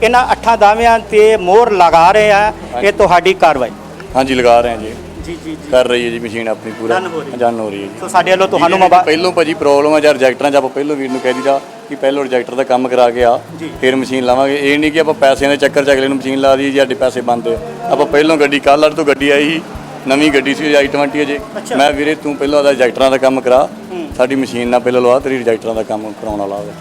ਇਹਨਾਂ 8 ਦਾਅਵਿਆਂ ਤੇ ਮੋਹਰ ਲਗਾ ਰਹੇ ਆ, ਇਹ ਤੁਹਾਡੀ ਕਾਰਵਾਈ? ਹਾਂਜੀ, ਲਗਾ ਰਹੇ ਹਾਂ ਜੀ। ਜੀ ਜੀ ਕਰ ਰਹੀ ਹੈ ਜੀ ਮਸ਼ੀਨ ਆਪਣੀ ਪੂਰਾ ਜਨ ਹੋ ਰਹੀ ਹੈ ਜੀ। ਸੋ ਸਾਡੇ ਵੱਲੋਂ ਤੁਹਾਨੂੰ ਪਹਿਲੋਂ ਭਾਜੀ ਪ੍ਰੋਬਲਮ ਆ ਜਾਂ ਰਿਜੈਕਟਰਾਂ 'ਚ ਆਪਾਂ ਪਹਿਲੋਂ ਵੀਰ ਨੂੰ ਕਹਿ ਦਿੱਤਾ ਕਿ ਪਹਿਲੋਂ ਰਿਜੈਕਟਰ ਦਾ ਕੰਮ ਕਰਾ ਕੇ ਆ, ਫਿਰ ਮਸ਼ੀਨ ਲਾਵਾਂਗੇ। ਇਹ ਨਹੀਂ ਕਿ ਆਪਾਂ ਪੈਸਿਆਂ ਦੇ ਚੱਕਰ 'ਚ ਅਗਲੇ ਨੂੰ ਮਸ਼ੀਨ ਲਾ ਦਈਏ ਜੀ ਸਾਡੇ ਪੈਸੇ ਬੰਦ ਆ। ਆਪਾਂ ਪਹਿਲੋਂ ਗੱਡੀ ਕੱਲ੍ਹ ਤੋਂ ਗੱਡੀ ਆਈ ਸੀ, ਨਵੀਂ ਗੱਡੀ ਸੀ i20 ਅਜੇ। ਮੈਂ ਵੀਰੇ ਤੂੰ ਪਹਿਲਾਂ ਉਹਦਾ ਰਿਜੈਕਟਰਾਂ ਦਾ ਕੰਮ ਕਰਾ, ਸਾਡੀ ਮਸ਼ੀਨ ਨਾਲ ਪਹਿਲਾਂ ਲਵਾ, ਤੇਰੀ ਰਿਜੈਕਟਰਾਂ ਦਾ ਕੰਮ ਕਰਾਉਣ ਵਾਲਾ ਹੋਵੇ।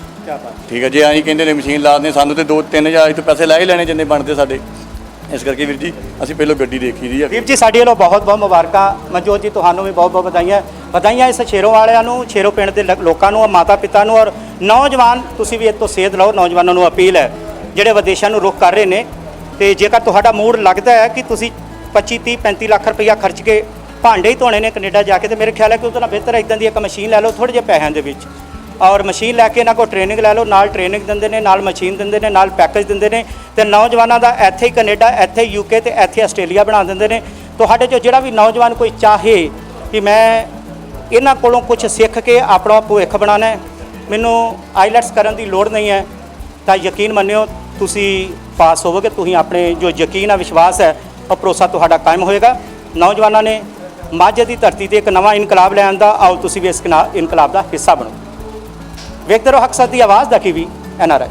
ਠੀਕ ਹੈ ਜੀ। ਅਸੀਂ ਕਹਿੰਦੇ ਨੇ ਮਸ਼ੀਨ ਲਾ ਦਿੰਦੇ, ਸਾਨੂੰ ਤੇ 2-3 ਹਜ਼ਾਰ ਤੋਂ ਪੈਸੇ ਲੈ ਹੀ ਲੈਣੇ ਜਿੰਨੇ ਬਣਦੇ ਸਾਡੇ। ਇਸ ਕਰਕੇ ਵੀਰ ਜੀ ਅਸੀਂ ਪਹਿਲਾਂ ਗੱਡੀ ਦੇਖੀ ਦੀ ਆ। ਵੀਰ ਜੀ ਸਾਡੇ ਵੱਲੋਂ ਬਹੁਤ ਬਹੁਤ ਮੁਬਾਰਕਾਂ। ਮਨਜੋਤ ਜੀ ਤੁਹਾਨੂੰ ਵੀ ਬਹੁਤ ਬਹੁਤ ਵਧਾਈਆਂ ਇਸ ਸ਼ੇਰੋਂ ਵਾਲਿਆਂ ਨੂੰ, ਸ਼ੇਰੋਂ ਪਿੰਡ ਦੇ ਲੋਕਾਂ ਨੂੰ, ਮਾਤਾ ਪਿਤਾ ਨੂੰ, ਔਰ ਨੌਜਵਾਨ ਤੁਸੀਂ ਵੀ ਇਹ ਤੋਂ ਸੇਧ ਲਓ। ਨੌਜਵਾਨਾਂ ਨੂੰ ਅਪੀਲ ਹੈ ਜਿਹੜੇ ਵਿਦੇਸ਼ਾਂ ਨੂੰ ਰੁਖ ਕਰ ਰਹੇ ਨੇ। ਤੇ ਜੇਕਰ ਤੁਹਾਡਾ ਮੂਡ ਲੱਗਦਾ ਹੈ ਕਿ ਤੁਸੀਂ 25 30 35 ਲੱਖ ਰੁਪਈਆ ਖਰਚ ਕੇ ਭਾਂਡੇ ਹੀ ਧੋਣੇ ਨੇ ਕੈਨੇਡਾ ਜਾ ਕੇ, ਤੇ ਮੇਰੇ ਖਿਆਲ ਹੈ ਕਿ ਉਹਦੇ ਨਾਲ ਬਿਹਤਰ ਇਦਾਂ ਦੀ ਇੱਕ ਮਸ਼ੀਨ ਲੈ ਲਓ ਥੋੜ੍ਹੇ ਜਿਹੇ ਪੈਸਿਆਂ ਦੇ ਵਿੱਚ, ਔਰ ਮਸ਼ੀਨ ਲੈ ਕੇ ਇਹਨਾਂ ਕੋਲ ਟ੍ਰੇਨਿੰਗ ਲੈ ਲਓ, ਨਾਲ ਟ੍ਰੇਨਿੰਗ ਦਿੰਦੇ ਨੇ, ਨਾਲ ਮਸ਼ੀਨ ਦਿੰਦੇ ਨੇ, ਨਾਲ ਪੈਕੇਜ ਦਿੰਦੇ ਨੇ, ਤੇ ਨੌਜਵਾਨਾਂ ਦਾ ਇੱਥੇ ਹੀ ਕੈਨੇਡਾ, ਇੱਥੇ ਯੂਕੇ ਤੇ ਇੱਥੇ ਆਸਟ੍ਰੇਲੀਆ ਬਣਾ ਦਿੰਦੇ ਨੇ। ਤੁਹਾਡੇ 'ਚੋਂ ਜਿਹੜਾ ਵੀ ਨੌਜਵਾਨ ਕੋਈ ਚਾਹੇ ਕਿ ਮੈਂ ਇਹਨਾਂ ਕੋਲੋਂ ਕੁਝ ਸਿੱਖ ਕੇ ਆਪਣਾ ਭਵਿੱਖ ਬਣਾਉਣਾ ਹੈ, ਮੈਨੂੰ ਆਈਲੈਟਸ ਕਰਨ ਦੀ ਲੋੜ ਨਹੀਂ ਹੈ, ਤਾਂ ਯਕੀਨ ਮੰਨਿਓ ਤੁਸੀਂ ਪਾਸ ਹੋਵੋਗੇ। ਤੁਸੀਂ ਆਪਣੇ ਜੋ ਯਕੀਨ ਆ, ਵਿਸ਼ਵਾਸ ਹੈ, ਉਹ ਭਰੋਸਾ ਤੁਹਾਡਾ ਕਾਇਮ ਹੋਏਗਾ। ਨੌਜਵਾਨਾਂ ਨੇ ਮਾਝੇ ਦੀ ਧਰਤੀ ਤੇ ਇੱਕ ਨਵਾਂ ਇਨਕਲਾਬ ਲਿਆਉਣ ਦਾ, ਆਓ ਤੁਸੀਂ ਵੀ ਇਸ ਇਨਕਲਾਬ ਦਾ ਹਿੱਸਾ ਬਣੋ। ਵੇਖਦੇ ਰਹੋ ਹਕਸਦ ਦੀ ਆਵਾਜ਼ ਦਾ TV NRI।